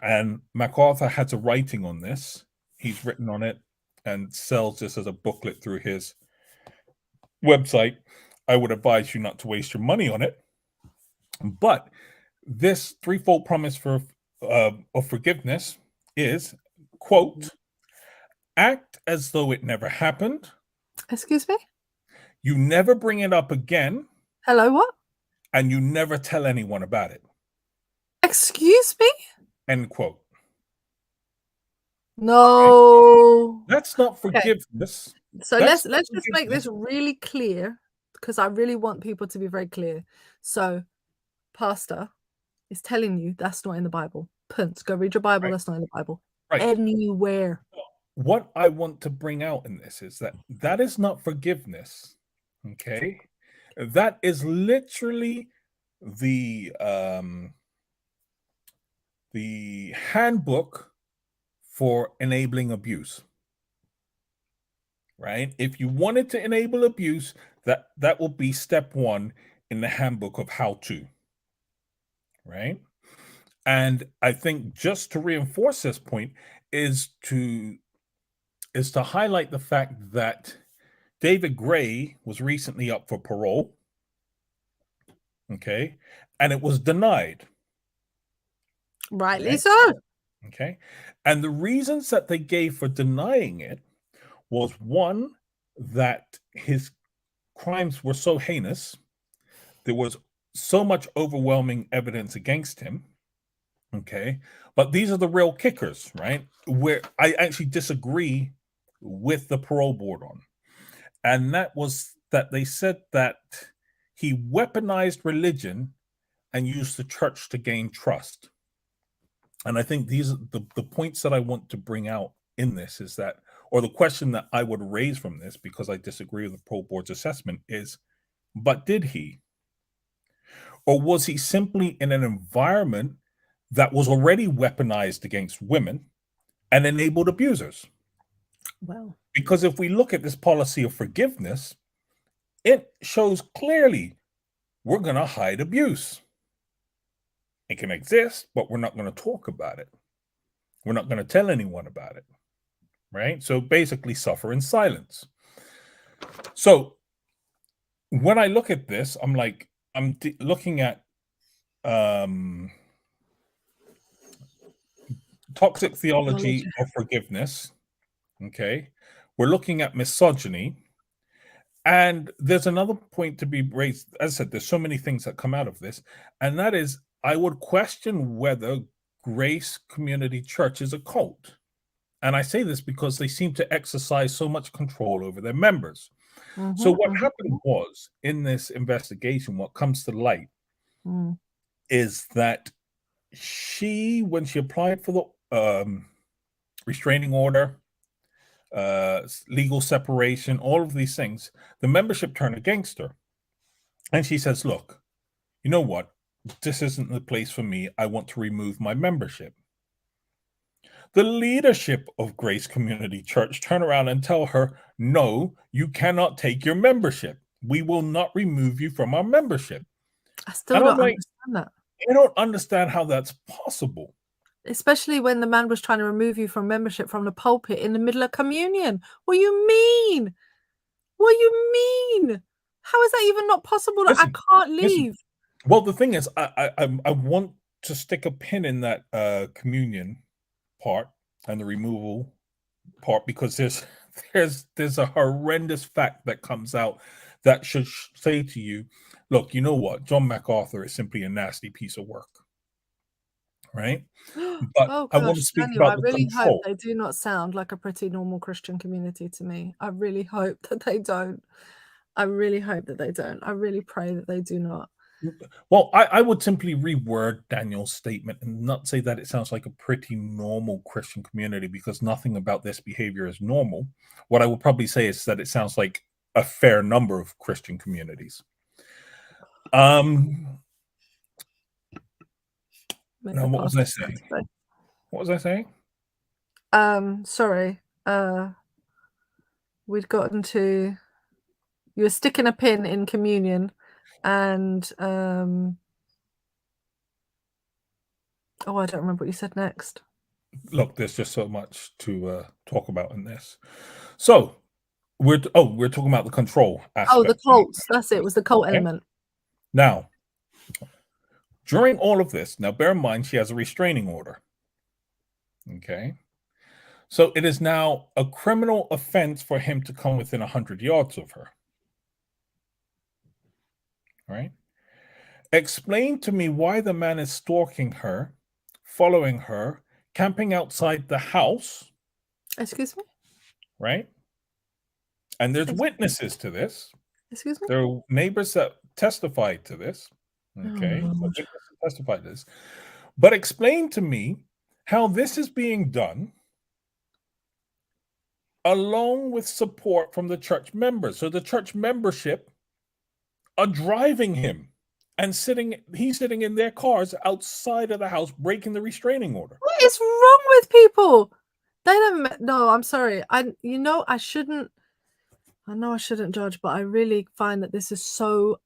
And MacArthur has a writing on this. He's written on it and sells this as a booklet through his website. I would advise you not to waste your money on it. But this threefold promise of forgiveness is, quote, act as though it never happened. Excuse me? You never bring it up again. Hello, what? And you never tell anyone about it. Excuse me? End quote. No. Right? That's not forgiveness. Okay. So let's just make this really clear, because I really want people to be very clear. So, pastor is telling you that's not in the Bible. Punts. Go read your Bible. Right. That's not in the Bible. Right. Anywhere. What I want to bring out in this is that is not forgiveness. Okay, that is literally the handbook for enabling abuse. Right? If you wanted to enable abuse, that will be step 1 in the handbook of how to. Right? And I think just to reinforce this point is to highlight the fact that David Gray was recently up for parole. Okay. And it was denied. Rightly so. Okay. And the reasons that they gave for denying it was, one, that his crimes were so heinous, there was so much overwhelming evidence against him, Okay. But these are the real kickers, right? Where I actually disagree with the parole board on. And that was that they said that he weaponized religion and used the church to gain trust. And I think these are the points that I want to bring out in this is that, or the question that I would raise from this, because I disagree with the parole board's assessment, is, but did he? Or was he simply in an environment that was already weaponized against women and enabled abusers? Well, Because if we look at this policy of forgiveness, it shows clearly we're going to hide abuse. It can exist, but we're not going to talk about it. We're not going to tell anyone about it, right? So basically, suffer in silence. So when I look at this, I'm like, looking at toxic theology of forgiveness. Okay. We're looking at misogyny. And there's another point to be raised. As I said, there's so many things that come out of this. And that is, I would question whether Grace Community Church is a cult. And I say this because they seem to exercise so much control over their members. So what happened was, in this investigation, what comes to light is that she, when she applied for the restraining order, legal separation, all of these things, the membership turned against her. And she says, look, you know what? This isn't the place for me. I want to remove my membership. The leadership of Grace Community Church turn around and tell her, no, you cannot take your membership. We will not remove you from our membership. I still don't understand that. I don't understand how that's possible. Especially when the man was trying to remove you from membership from the pulpit in the middle of communion. What do you mean? What do you mean? How is that even not possible that I can't leave? Well, the thing is, I want to stick a pin in that communion part and the removal part, because there's a horrendous fact that comes out that should say to you, look, you know what? John MacArthur is simply a nasty piece of work. Right? But oh I want to gosh, speak Daniel, about I the really control. hope they do not sound like a pretty normal Christian community to me. I really hope that they don't. I really hope that they don't. I really pray that they do not. Well, I would simply reword Daniel's statement and not say that it sounds like a pretty normal Christian community, because nothing about this behavior is normal. What I would probably say is that it sounds like a fair number of Christian communities. Now, what was I saying? What was I saying? Sorry. We'd gotten to, you were sticking a pin in communion, and oh, I don't remember what you said next. Look, there's just so much to talk about in this. So we're talking about the control aspect. Oh, the cults. That's it. It was the cult element. Now, during all of this, now bear in mind she has a restraining order. Okay. So it is now a criminal offense for him to come within 100 yards of her. Right? Explain to me why the man is stalking her, following her, camping outside the house. Excuse me? Right? And there's witnesses to this. Excuse me? There are neighbors that testified to this. Okay. Oh, testified to this. But explain to me how this is being done along with support from the church members. So the church membership are driving him and he's sitting in their cars outside of the house, breaking the restraining order. what is wrong with people? They don't. No, I'm sorry. I know I shouldn't judge, but I really find that this is so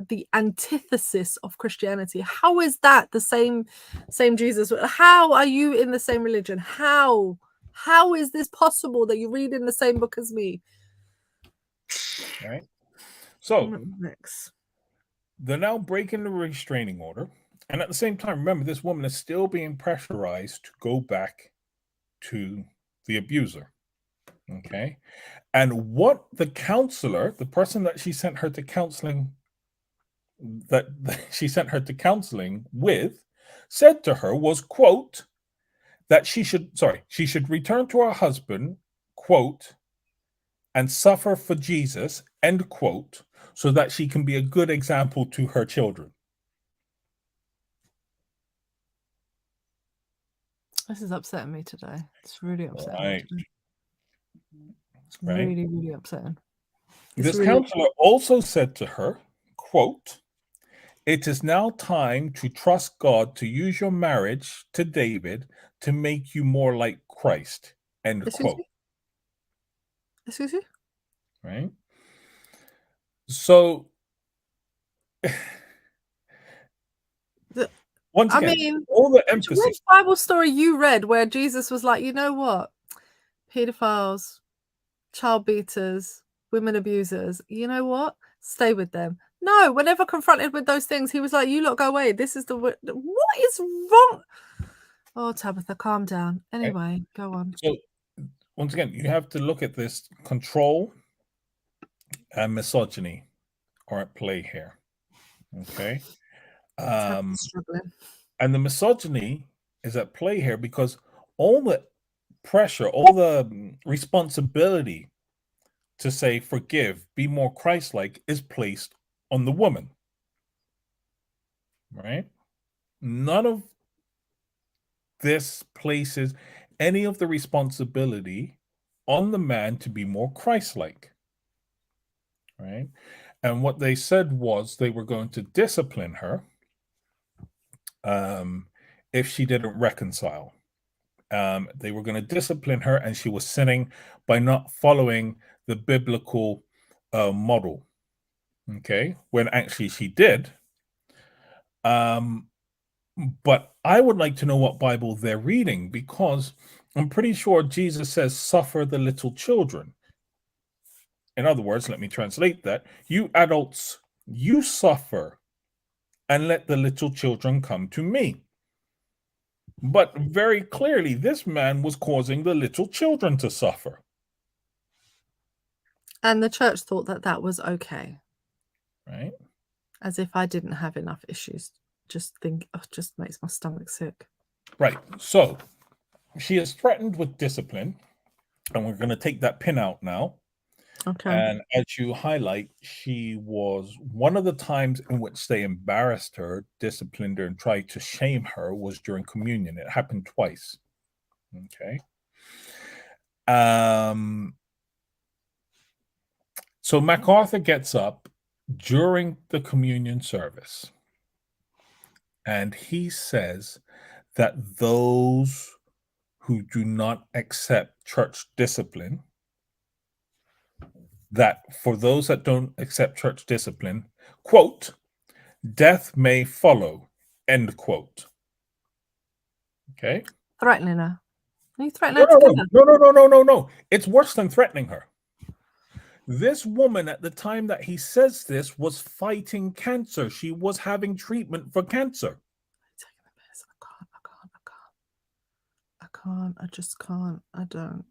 the antithesis of Christianity. How is that the same Jesus? How are you in the same religion? How is this possible that you read in the same book as me? Right. So they're now breaking the restraining order. And at the same time, remember, this woman is still being pressurized to go back to the abuser. Okay. And what the counselor, the person that she sent her to counseling, with, said to her was, quote, that she should return to her husband, quote, and suffer for Jesus, end quote, so that she can be a good example to her children. This is upsetting me today. It's really upsetting Right. me today. Right. Really, really upsetting. This counselor also said to her, quote, it is now time to trust God to use your marriage to David to make you more like Christ, end quote. Excuse you? Right? So, once again, all the emphasis. Which Bible story you read where Jesus was like, you know what? Pedophiles, child beaters, women abusers, you know what? Stay with them. No, whenever confronted with those things, he was like, you lot go away. This is what is wrong? Oh, Tabitha, calm down. Anyway, go on. So, once again, you have to look at this. Control and misogyny are at play here. Okay. Struggling. And the misogyny is at play here because all the pressure, all the responsibility to say forgive, be more Christ-like is placed on the woman. Right? None of this places any of the responsibility on the man to be more Christ-like. Right? And what they said was they were going to discipline her if she didn't reconcile. They were going to discipline her, and she was sinning by not following the biblical model. Okay, when actually she did. But I would like to know what Bible they're reading, because I'm pretty sure Jesus says, suffer the little children. In other words, let me translate that. You adults, you suffer, and let the little children come to me. But very clearly, this man was causing the little children to suffer. And the church thought that that was okay. Right? As if I didn't have enough issues. Just makes my stomach sick. Right. So she is threatened with discipline, and we're going to take that pin out now. Okay. And as you highlight, she was one of the times in which they embarrassed her, disciplined her, and tried to shame her was during communion. It happened twice. Okay. So MacArthur gets up during the communion service, and he says that those who do not accept church discipline, that for those that don't accept church discipline, quote, death may follow, end quote. Okay. Threatening her. Are you threatening her to kill her? No. It's worse than threatening her. This woman at the time that he says this was fighting cancer. She was having treatment for cancer. I can't. I just can't. I can't.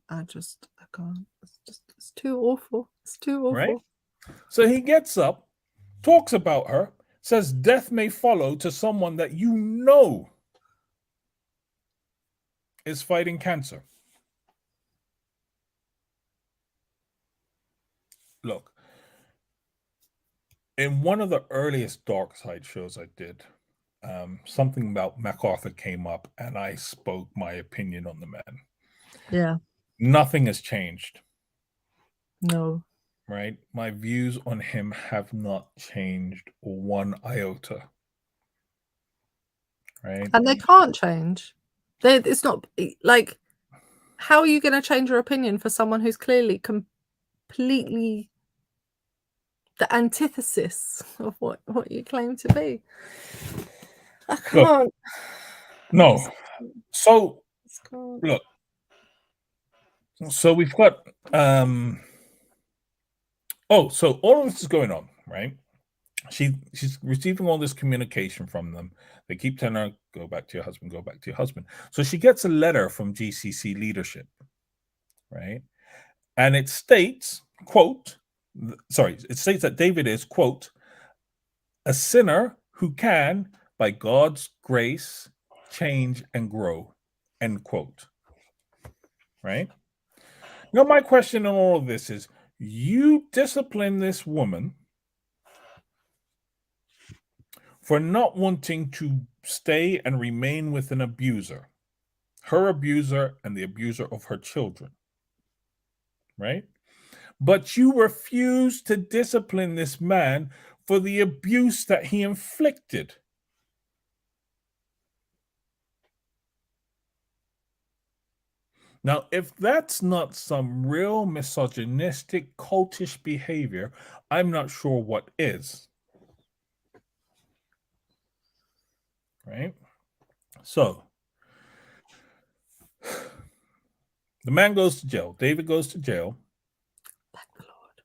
It's too awful. It's too awful. Right? So he gets up, talks about her, says death may follow to someone that you know is fighting cancer. Look, in one of the earliest Darkside shows I did, something about MacArthur came up, and I spoke my opinion on the man. Yeah. Nothing has changed. No. Right? My views on him have not changed one iota. Right? And they can't change. It's not like, how are you going to change your opinion for someone who's clearly completely the antithesis of what you claim to be? I can't. No. So look. So we've got so all of this is going on, right? She's receiving all this communication from them. They keep telling her, go back to your husband, go back to your husband. So she gets a letter from GCC leadership, right? And it states, it states that David is, quote, a sinner who can, by God's grace, change, and grow. End quote. Right? Now, my question in all of this is, you discipline this woman for not wanting to stay and remain with an abuser, her abuser and the abuser of her children, right? But you refuse to discipline this man for the abuse that he inflicted. Now, if that's not some real misogynistic, cultish behavior, I'm not sure what is. Right? So, the man goes to jail. David goes to jail. Thank the Lord.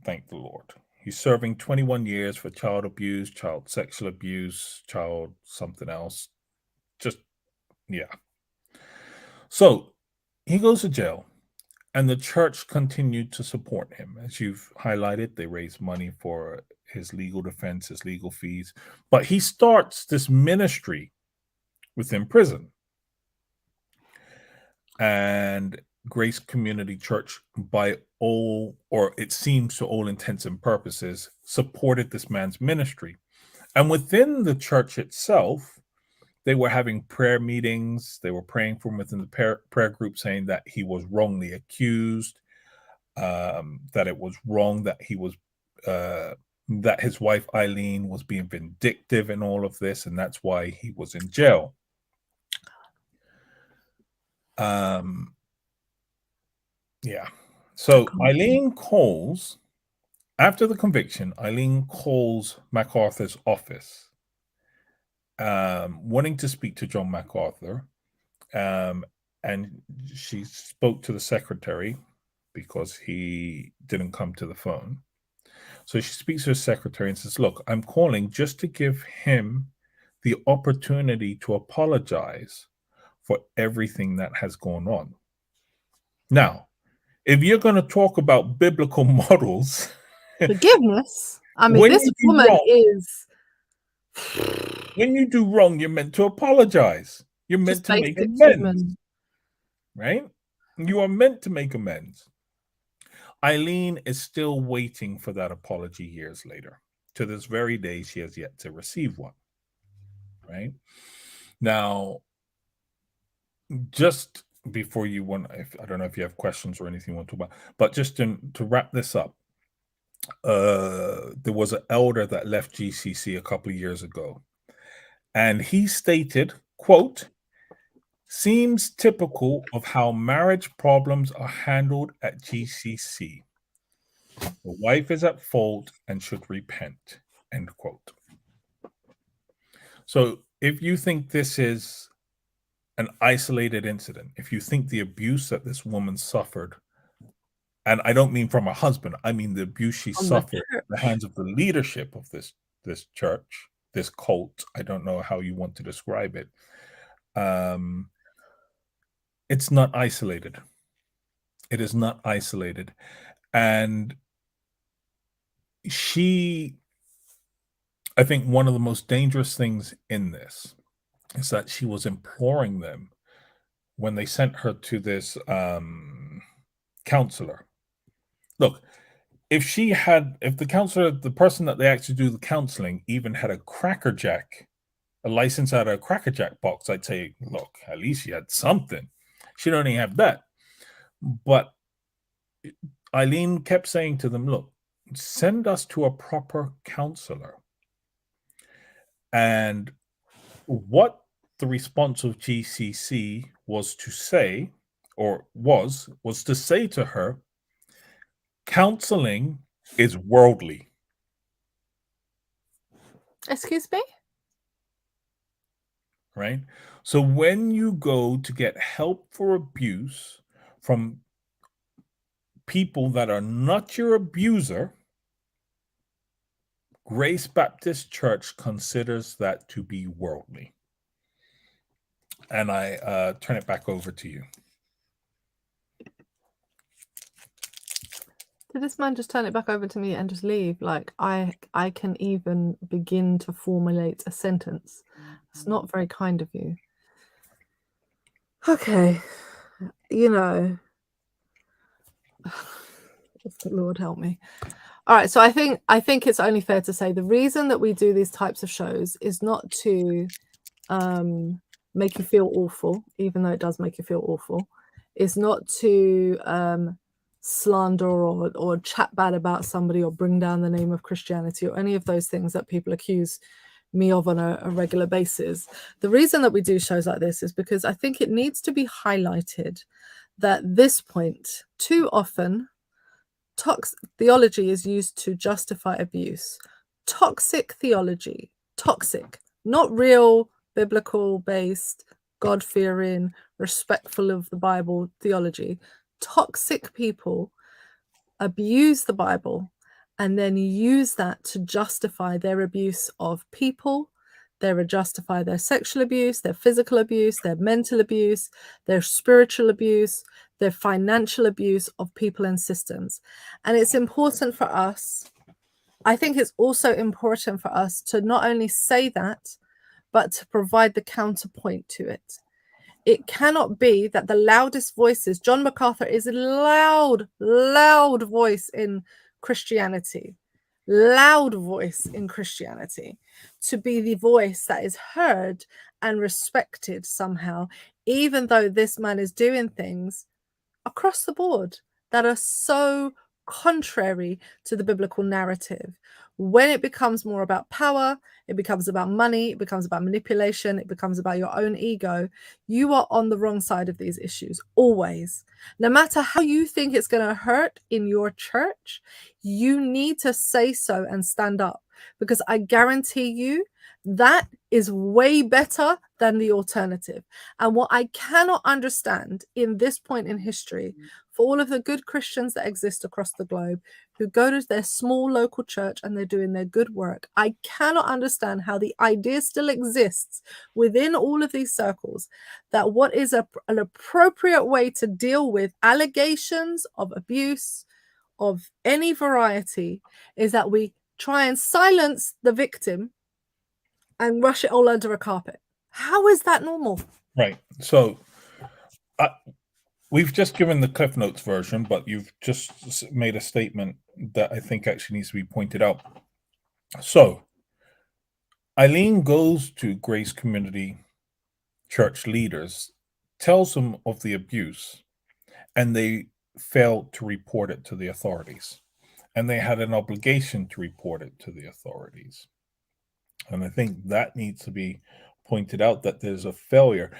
Thank the Lord. He's serving 21 years for child abuse, child sexual abuse, child something else. Just, yeah. So, he goes to jail, and the church continued to support him. As you've highlighted, they raised money for his legal defense, his legal fees. But he starts this ministry within prison. And Grace Community Church, by all, or it seems to all intents and purposes, supported this man's ministry. And within the church itself, they were having prayer meetings. They were praying for him within the prayer group, saying that he was wrongly accused, that it was wrong that he was, that his wife Eileen was being vindictive in all of this, and that's why he was in jail. Yeah. So Eileen calls, after the conviction, Eileen calls MacArthur's office, wanting to speak to John MacArthur. And she spoke to the secretary because he didn't come to the phone. So she speaks to her secretary and says, look, I'm calling just to give him the opportunity to apologize for everything that has gone on. Now, if you're going to talk about biblical models, forgiveness. I mean, this woman is. When you do wrong, you're meant to apologize. You're meant to make amends. Right? You are meant to make amends. Eileen is still waiting for that apology years later. To this very day, she has yet to receive one. Right? Now, just before you want, I don't know if you have questions or anything you want to talk about, but just to wrap this up, there was an elder that left GCC a couple of years ago, and he stated, quote, seems typical of how marriage problems are handled at GCC. The wife is at fault and should repent, end quote. So if you think this is an isolated incident, if you think the abuse that this woman suffered, and I don't mean from her husband, I mean the abuse she suffered at the hands of the leadership of this church, this cult, I don't know how you want to describe it, it's not isolated. It is not isolated. And I think one of the most dangerous things in this is that she was imploring them when they sent her to this counselor. Look, if the counselor, the person that they actually do the counseling, even had a license out of a Cracker Jack box, I'd say, look, at least she had something. She don't even have that. But Eileen kept saying to them, look, send us to a proper counselor. And what the response of GCC was to say, or was to say to her, counseling is worldly. Excuse me? Right? So when you go to get help for abuse from people that are not your abuser, Grace Baptist Church considers that to be worldly. And I turn it back over to you. Did this man just turn it back over to me and just leave? Like I can even begin to formulate a sentence. It's not very kind of you. Okay, you know, Lord help me. All right, so I think it's only fair to say the reason that we do these types of shows is not to make you feel awful, even though it does make you feel awful. It's not to slander or chat bad about somebody or bring down the name of Christianity or any of those things that people accuse me of on a regular basis. The reason that we do shows like this is because I think it needs to be highlighted that this point, too often, theology is used to justify abuse. Toxic theology, toxic, not real biblical based, God fearing, respectful of the Bible theology. Toxic people abuse the Bible and then use that to justify their abuse of people. They justify their sexual abuse, their physical abuse, their mental abuse, their spiritual abuse, their financial abuse of people and systems. And it's important for us, I think it's also important for us to not only say that, but to provide the counterpoint to it. It cannot be that the loudest voices, John MacArthur is a loud voice in Christianity, to be the voice that is heard and respected somehow, even though this man is doing things across the board that are so contrary to the biblical narrative. When it becomes more about power, it becomes about money, it becomes about manipulation, it becomes about your own ego, you are on the wrong side of these issues, always. No matter how you think it's going to hurt in your church, you need to say so and stand up, because I guarantee you that is way better than the alternative. And what I cannot understand in this point in history, for all of the good Christians that exist across the globe who go to their small local church and they're doing their good work, I cannot understand how the idea still exists within all of these circles that what is an appropriate way to deal with allegations of abuse of any variety is that we try and silence the victim and rush it all under a carpet. How is that normal? Right. So we've just given the Cliff Notes version, but you've just made a statement that I think actually needs to be pointed out. So Eileen goes to Grace Community Church leaders, tells them of the abuse, and they failed to report it to the authorities. And they had an obligation to report it to the authorities. And I think that needs to be pointed out, that there's a failure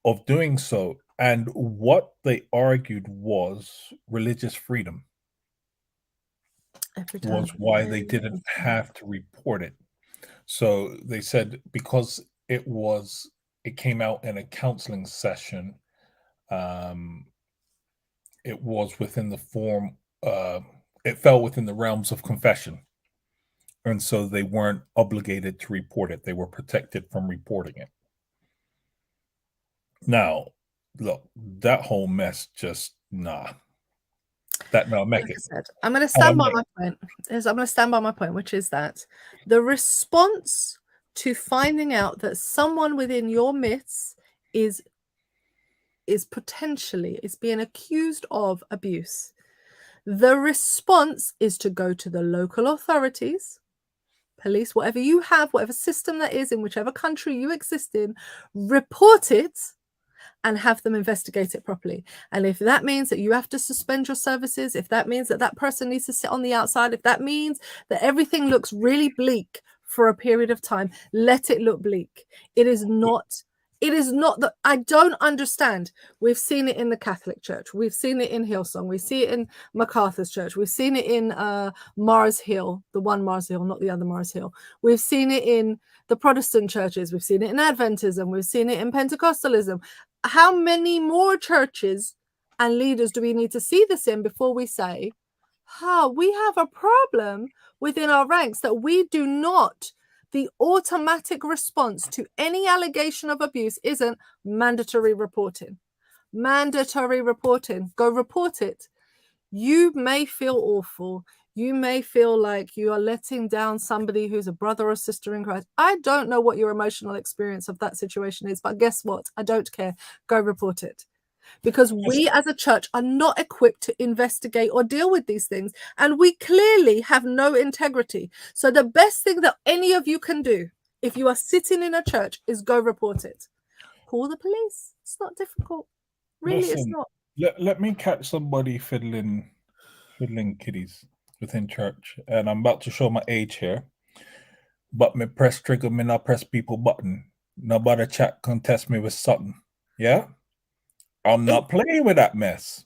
of doing so. And what they argued was religious freedom was why they didn't have to report it. So they said because it came out in a counseling session, it was within the form, it fell within the realms of confession. And so they weren't obligated to report it. They were protected from reporting it. Now, look, that whole mess just, nah. That no, make it. I'm going to stand by my point. I'm going to stand by my point, which is that the response to finding out that someone within your midst is potentially being accused of abuse, the response is to go to the local authorities, police, whatever you have, whatever system that is in whichever country you exist in, report it and have them investigate it properly. And if that means that you have to suspend your services, if that means that that person needs to sit on the outside, if that means that everything looks really bleak for a period of time, let it look bleak. It is not that I don't understand. We've seen it in the Catholic Church. We've seen it in Hillsong. We see it in MacArthur's church. We've seen it in Mars Hill, the one Mars Hill, not the other Mars Hill. We've seen it in the Protestant churches. We've seen it in Adventism. We've seen it in Pentecostalism. How many more churches and leaders do we need to see this in before we say, we have a problem within our ranks that we do not? The automatic response to any allegation of abuse isn't mandatory reporting. Mandatory reporting. Go report it. You may feel awful. You may feel like you are letting down somebody who's a brother or sister in Christ. I don't know what your emotional experience of that situation is, but guess what? I don't care. Go report it. Because we as a church are not equipped to investigate or deal with these things. And we clearly have no integrity. So the best thing that any of you can do if you are sitting in a church is go report it. Call the police. It's not difficult. Really, Listen, it's not. let me catch somebody fiddling kitties within church, and I'm about to show my age here. But me press trigger, me not press people button. Nobody chat contest me with something. Yeah? I'm not playing with that mess.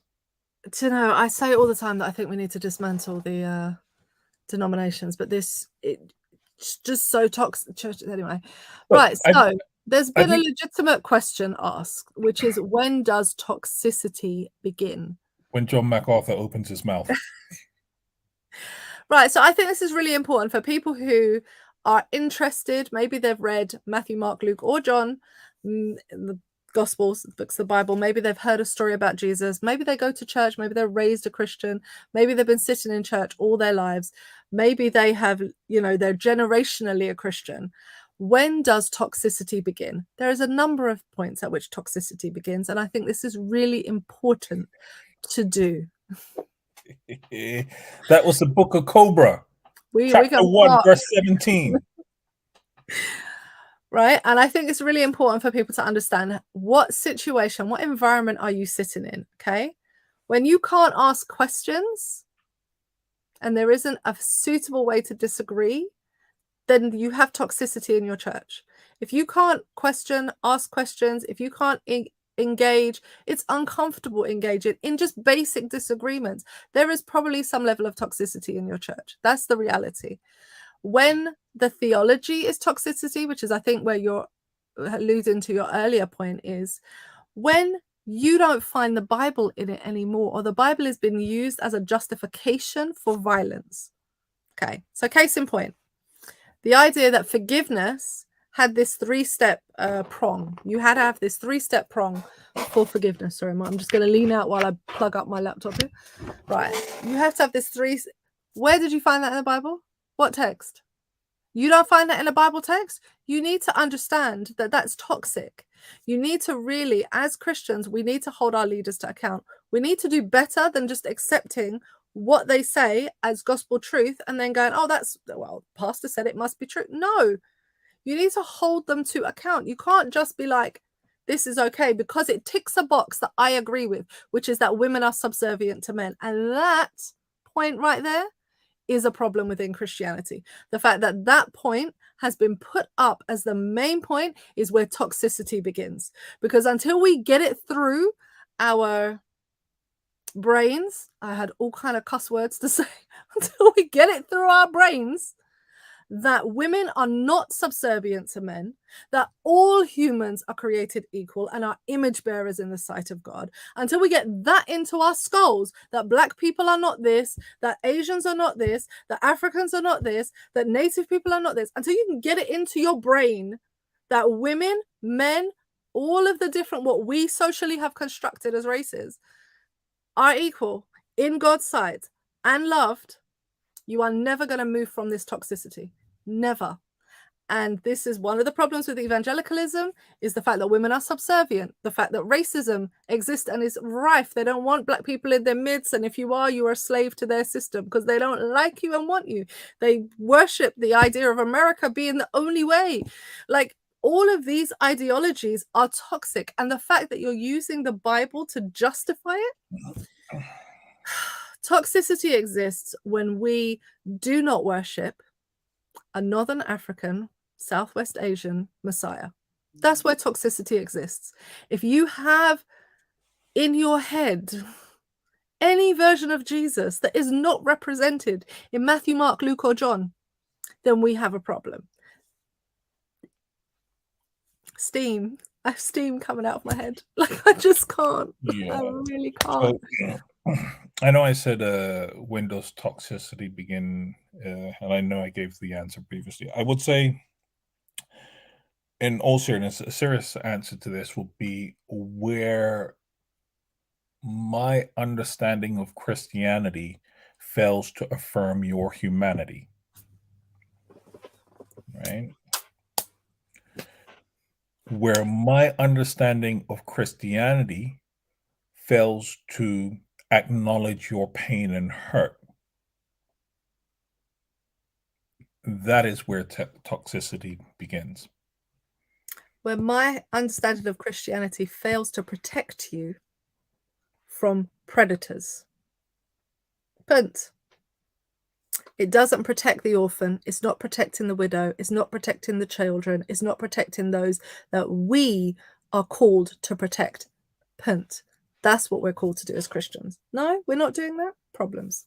Do you know, I say all the time that I think we need to dismantle the denominations, but it's just so toxic. Anyway, right. So there's been a legitimate question asked, which is, when does toxicity begin? When John MacArthur opens his mouth. Right. So I think this is really important for people who are interested. Maybe they've read Matthew, Mark, Luke, or John, the Gospels, the books of the Bible. Maybe they've heard a story about Jesus. Maybe they go to church. Maybe they're raised a Christian. Maybe they've been sitting in church all their lives. Maybe they have, they're generationally a Christian. When does toxicity begin? There is a number of points at which toxicity begins. And I think this is really important to do. That was the book of Cobra. Chapter 1, verse 17. Right. And I think it's really important for people to understand what situation, what environment are you sitting in? Okay. When you can't ask questions and there isn't a suitable way to disagree, then you have toxicity in your church. If you can't ask questions, if you can't engage, it's uncomfortable engaging in just basic disagreements. There is probably some level of toxicity in your church. That's the reality. When the theology is toxicity, which is, I think, where you're alluding to your earlier point, is when you don't find the Bible in it anymore, or the Bible has been used as a justification for violence. Okay, so case in point, the idea that forgiveness had this three-step prong. You had to have this three-step prong for forgiveness. Sorry, I'm just going to lean out while I plug up my laptop here. Right, you have to have this Where did you find that in the Bible? What text? You don't find that in a Bible text? You need to understand that that's toxic. You need to really, as Christians, we need to hold our leaders to account. We need to do better than just accepting what they say as gospel truth and then going, oh, pastor said it must be true. No, you need to hold them to account. You can't just be like, this is okay, because it ticks a box that I agree with, which is that women are subservient to men. And that point right there is a problem within Christianity. The fact that that point has been put up as the main point is where toxicity begins. Because until we get it through our brains, I had all kind of cuss words to say, until we get it through our brains that women are not subservient to men, that all humans are created equal and are image bearers in the sight of God, until we get that into our skulls, that Black people are not this, that Asians are not this, that Africans are not this, that Native people are not this, until you can get it into your brain that women, men, all of the different, what we socially have constructed as races, are equal in God's sight and loved, you are never going to move from this toxicity. Never. And this is one of the problems with evangelicalism, is the fact that women are subservient, the fact that racism exists and is rife. They don't want Black people in their midst. And if you are a slave to their system because they don't like you and want you. They worship the idea of America being the only way. Like, all of these ideologies are toxic. And the fact that you're using the Bible to justify it, toxicity exists when we do not worship a Northern African, Southwest Asian Messiah. That's where toxicity exists. If you have in your head any version of Jesus that is not represented in Matthew, Mark, Luke, or John, then we have a problem. Steam. I have steam coming out of my head. Like, I just can't. Yeah. I really can't. So, I know I said when does toxicity begin, and I know I gave the answer previously. I would say, in all seriousness, a serious answer to this would be where my understanding of Christianity fails to affirm your humanity. Right? Where my understanding of Christianity fails to acknowledge your pain and hurt, that is where toxicity begins. Where my understanding of Christianity fails to protect you from predators. But it doesn't protect the orphan. It's not protecting the widow. It's not protecting the children. It's not protecting those that we are called to protect. Punt. That's what we're called to do as Christians. No, we're not doing that. Problems.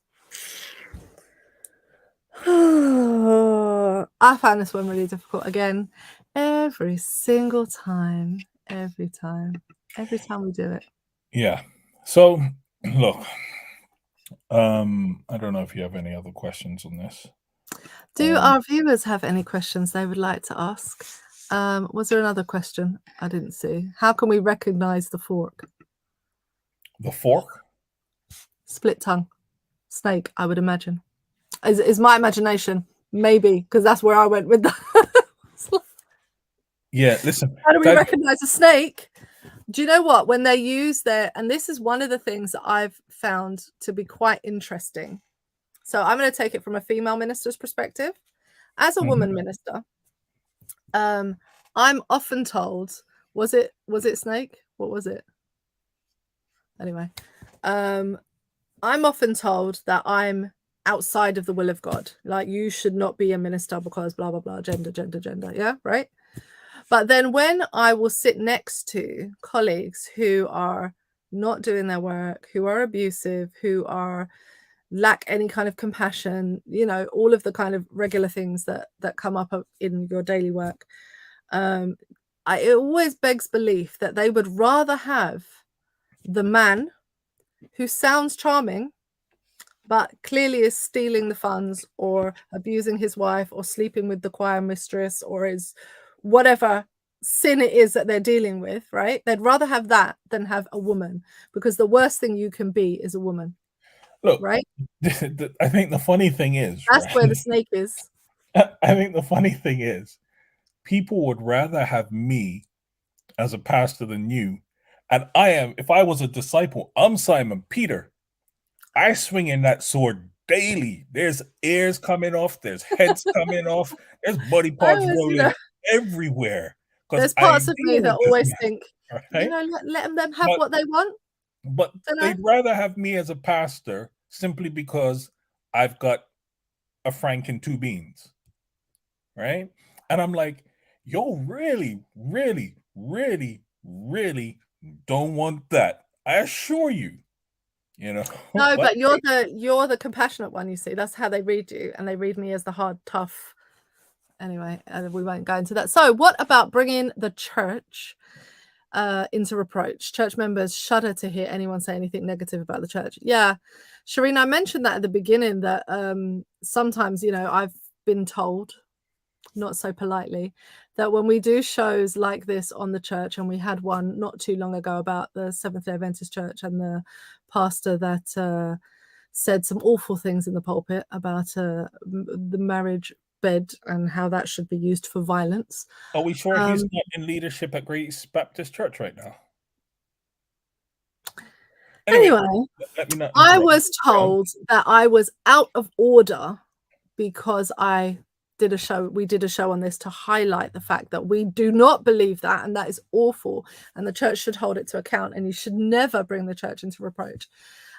I found this one really difficult again. Every single time. Every time we do it. Yeah. So look, I don't know if you have any other questions on this. Do our viewers have any questions they would like to ask? Was there another question I didn't see? How can we recognize the fork? The fork? Split tongue. Snake, I would imagine. Is my imagination. Maybe, because that's where I went with that. Yeah, listen. How do we recognize a snake? Do you know what? When they use and this is one of the things that I've found to be quite interesting. So I'm going to take it from a female minister's perspective. As a woman minister, I'm often told, was it snake? What was it? Anyway, I'm often told that I'm outside of the will of God. Like, you should not be a minister because blah, blah, blah, gender. Yeah, right? But then when I will sit next to colleagues who are not doing their work, who are abusive, who lack any kind of compassion, all of the kind of regular things that come up in your daily work, it always begs belief that they would rather have the man who sounds charming but clearly is stealing the funds or abusing his wife or sleeping with the choir mistress or is whatever sin it is that they're dealing with, right? They'd rather have that than have a woman, because the worst thing you can be is a woman. Look, right? I think the funny thing is, that's where the snake is. I think the funny thing is, people would rather have me as a pastor than you. And if I was a disciple, I'm Simon Peter. I swing in that sword daily. There's ears coming off, there's heads coming off, there's body parts rolling everywhere. There's parts of me that always think, right? let them have what they want. But they'd rather have me as a pastor simply because I've got a frank and two beans, right? And I'm like, yo, really, really, really, really don't want that. I assure you. No, but you're the compassionate one, you see. That's how they read you, and they read me as the hard, tough. Anyway, we won't go into that. So what about bringing the church into reproach? Church members shudder to hear anyone say anything negative about the church. Yeah, Shireen, I mentioned that at the beginning, that sometimes, I've been told, not so politely, that when we do shows like this on the church, and we had one not too long ago about the Seventh-day Adventist Church and the pastor that said some awful things in the pulpit about the marriage bed and how that should be used for violence. Are we sure he's not in leadership at Grace Baptist Church right now? Anyway, I was told that I was out of order because we did a show on this to highlight the fact that we do not believe that, and that is awful, and the church should hold it to account, and you should never bring the church into reproach.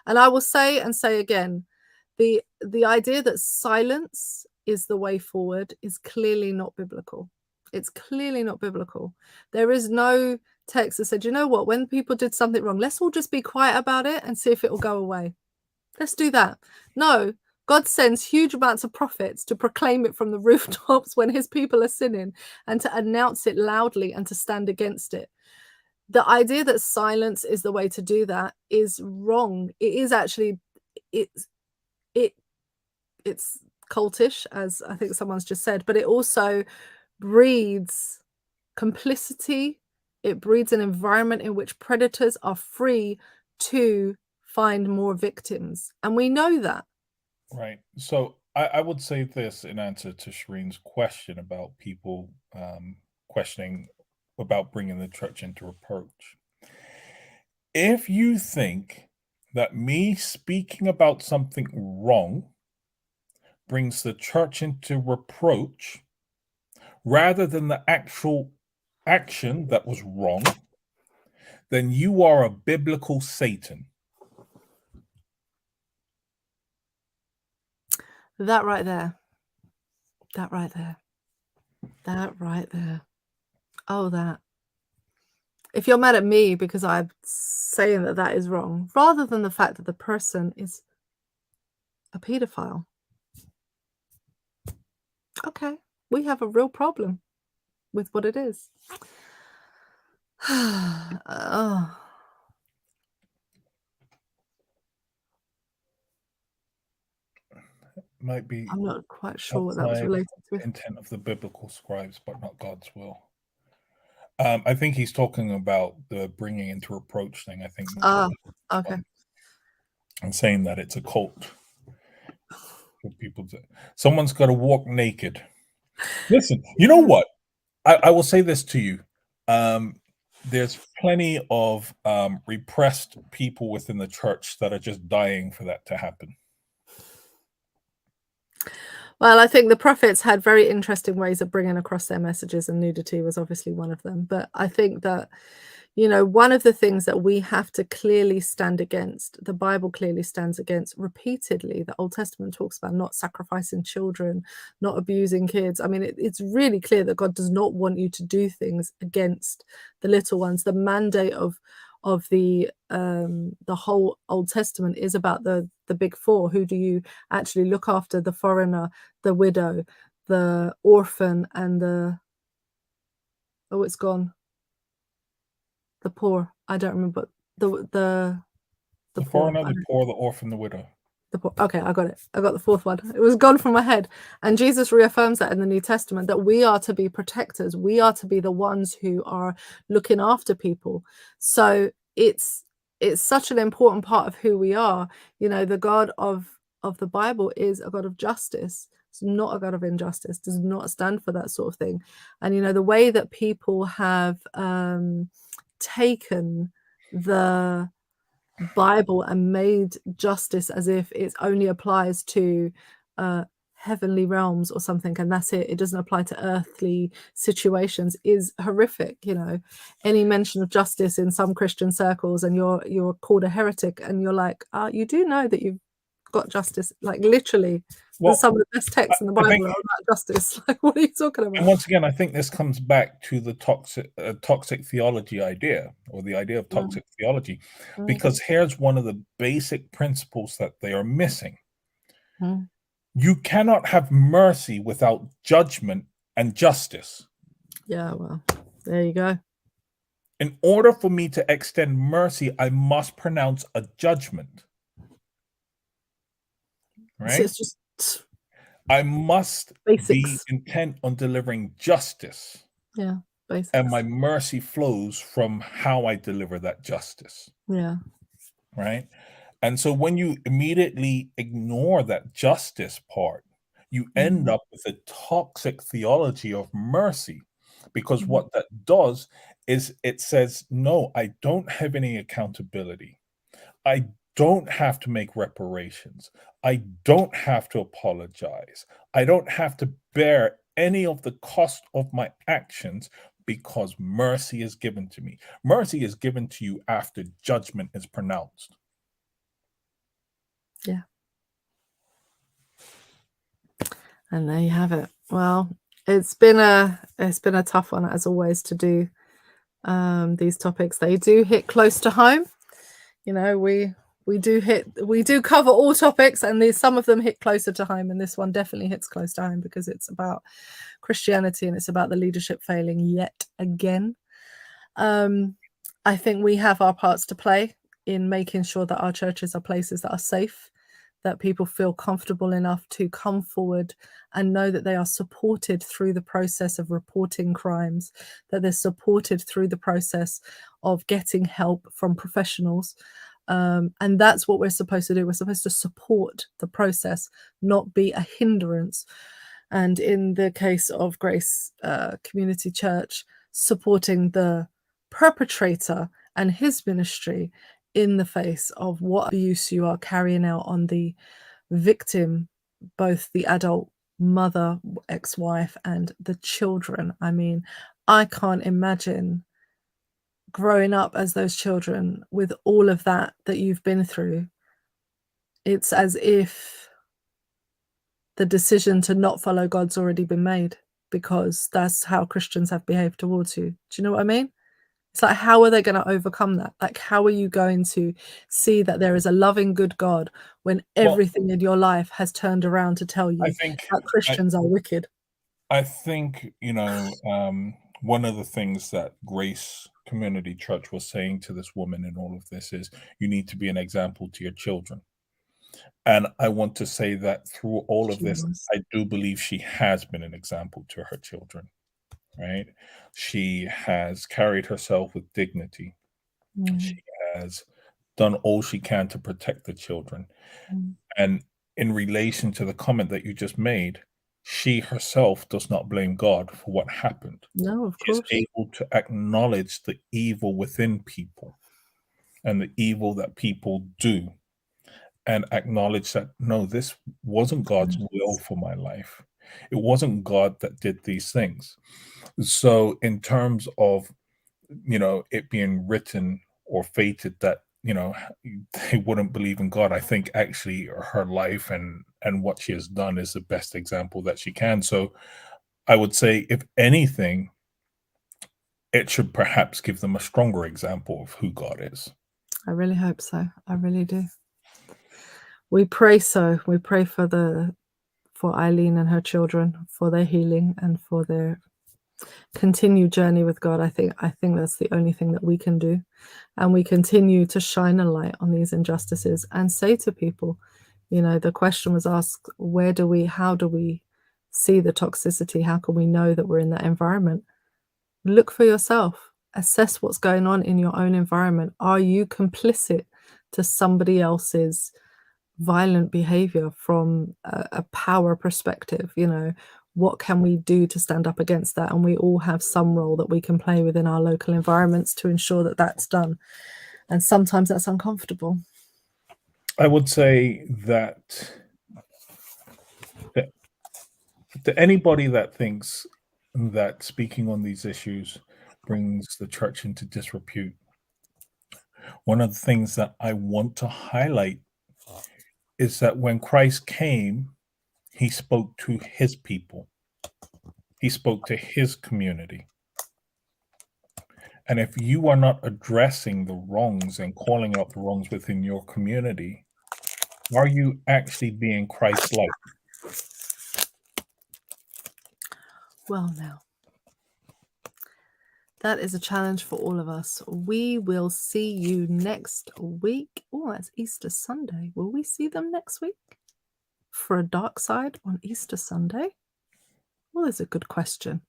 And I will say again, the idea that silence is the way forward is clearly not biblical. It's clearly not biblical. There is no text that said, you know what, when people did something wrong, let's all just be quiet about it and see if it will go away. Let's do that. No, God sends huge amounts of prophets to proclaim it from the rooftops when his people are sinning, and to announce it loudly and to stand against it. The idea that silence is the way to do that is wrong. It is actually, it's cultish, as I think someone's just said, but it also breeds complicity. It breeds an environment in which predators are free to find more victims, and we know that. Right. So I would say this in answer to Shireen's question about people questioning about bringing the church into reproach. If you think that me speaking about something wrong brings the church into reproach rather than the actual action that was wrong, then you are a biblical Satan. That right there. That right there. That right there. Oh, that. If you're mad at me because I'm saying that that is wrong, rather than the fact that the person is a pedophile, okay, we have a real problem with what it is. Oh. Might be I'm not quite sure what that was outside related to. the intent of the biblical scribes, but not God's will. I think he's talking about the bringing into reproach thing. I think. Okay. And saying that it's a cult for people to. Someone's got to walk naked. Listen, you know what? I will say this to you. There's plenty of repressed people within the church that are just dying for that to happen. Well, I think the prophets had very interesting ways of bringing across their messages, and nudity was obviously one of them. But I think that, you know, one of the things that we have to clearly stand against, the Bible clearly stands against repeatedly. The Old Testament talks about not sacrificing children, not abusing kids. I mean, it's really clear that God does not want you to do things against the little ones. The mandate of the whole Old Testament is about the big four. Who do you actually look after? The foreigner, the widow, the orphan, and the it's gone. The poor. I don't remember the foreigner, the poor, the orphan, the widow. The poor. Okay, I got it. I got the fourth one. It was gone from my head. And Jesus reaffirms that in the New Testament, that we are to be protectors. We are to be the ones who are looking after people. So it's such an important part of who we are. You know, the God of the Bible is a God of justice. It's not a God of injustice. Does not stand for that sort of thing. And you know, the way that people have taken the Bible and made justice as if it only applies to heavenly realms or something, and that's it, it doesn't apply to earthly situations, is horrific. You know, any mention of justice in some Christian circles and you're called a heretic, and you're like, you do know that you've got justice, like literally. Well, some of the best texts in the Bible are about justice. Like, what are you talking about? And once again, I think this comes back to the toxic theology idea, or the idea of toxic theology, because here's one of the basic principles that they are missing. You cannot have mercy without judgment and justice. Yeah, well, there you go. In order for me to extend mercy, I must pronounce a judgment. Right? So it's just I must be intent on delivering justice. Yeah, basics. And my mercy flows from how I deliver that justice. Yeah. Right? And so when you immediately ignore that justice part, you end up with a toxic theology of mercy, because what that does is it says, no, I don't have any accountability. I don't have to make reparations. I don't have to apologize. I don't have to bear any of the cost of my actions, because mercy is given to me. Mercy is given to you after judgment is pronounced. Yeah. And there you have it. Well, it's been a tough one, as always, to do these topics. They do hit close to home. You know, we do cover all topics, and some of them hit closer to home, and this one definitely hits close to home because it's about Christianity and it's about the leadership failing yet again. I think we have our parts to play in making sure that our churches are places that are safe, that people feel comfortable enough to come forward and know that they are supported through the process of reporting crimes, that they're supported through the process of getting help from professionals. And that's what we're supposed to do. We're supposed to support the process, not be a hindrance. And in the case of Grace Community Church, supporting the perpetrator and his ministry in the face of what abuse you are carrying out on the victim, both the adult mother, ex-wife, and the children. I mean, I can't imagine growing up as those children with all of that you've been through. It's as if the decision to not follow God's already been made, because that's how Christians have behaved towards you. Do you know what I mean? It's like, how are they going to overcome that? Like, how are you going to see that there is a loving, good God when everything in your life has turned around to tell you that Christians are wicked? I think, one of the things that Grace Community Church was saying to this woman in all of this is, you need to be an example to your children. And I want to say that through all of this, I do believe she has been an example to her children, right? She has carried herself with dignity. She has done all she can to protect the children. And in relation to the comment that you just made, she herself does not blame God for what happened. No, of course. She's able to acknowledge the evil within people and the evil that people do, and acknowledge that, no, this wasn't God's will for my life. It wasn't God that did these things. So in terms of, it being written or fated that, they wouldn't believe in God, I think actually her life and what she has done is the best example that she can. So I would say, if anything, it should perhaps give them a stronger example of who God is. I really hope so. I really do. We pray so. We pray for Eileen and her children, for their healing and for their continued journey with God. I think that's the only thing that we can do. And we continue to shine a light on these injustices and say to people, the question was asked, how do we see the toxicity? How can we know that we're in that environment? Look for yourself. Assess what's going on in your own environment. Are you complicit to somebody else's violent behavior from a power perspective? What can we do to stand up against that? And we all have some role that we can play within our local environments to ensure that that's done. And sometimes that's uncomfortable. I would say that to anybody that thinks that speaking on these issues brings the church into disrepute, one of the things that I want to highlight is that when Christ came, he spoke to his people. He spoke to his community. And if you are not addressing the wrongs and calling out the wrongs within your community, are you actually being Christ-like? Well, now, that is a challenge for all of us. We will see you next week. Oh, that's Easter Sunday. Will we see them next week for a Darkside on Easter Sunday? Well, that's a good question.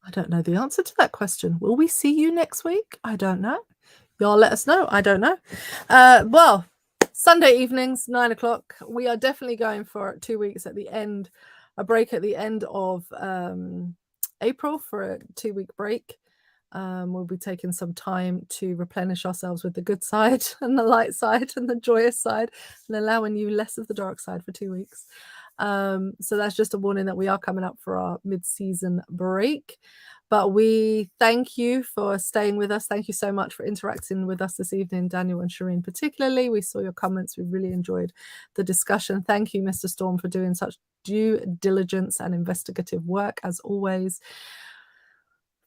I don't know the answer to that question. Will we see you next week? I don't know. Y'all let us know. I don't know. Well, Sunday evenings, 9 o'clock. We are definitely going for 2 weeks at the end, a break at the end of April for a 2-week break. We'll be taking some time to replenish ourselves with the good side and the light side and the joyous side, and allowing you less of the dark side for 2 weeks. So that's just a warning that we are coming up for our mid-season break. But we thank you for staying with us. Thank you so much for interacting with us this evening, Daniel and Shireen particularly. We saw your comments. We really enjoyed the discussion. Thank you, Mr. Storm, for doing such due diligence and investigative work, as always.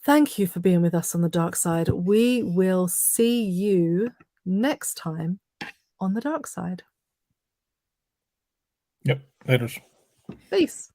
Thank you for being with us on the dark side. We will see you next time on the dark side. Yep. Laters. Peace.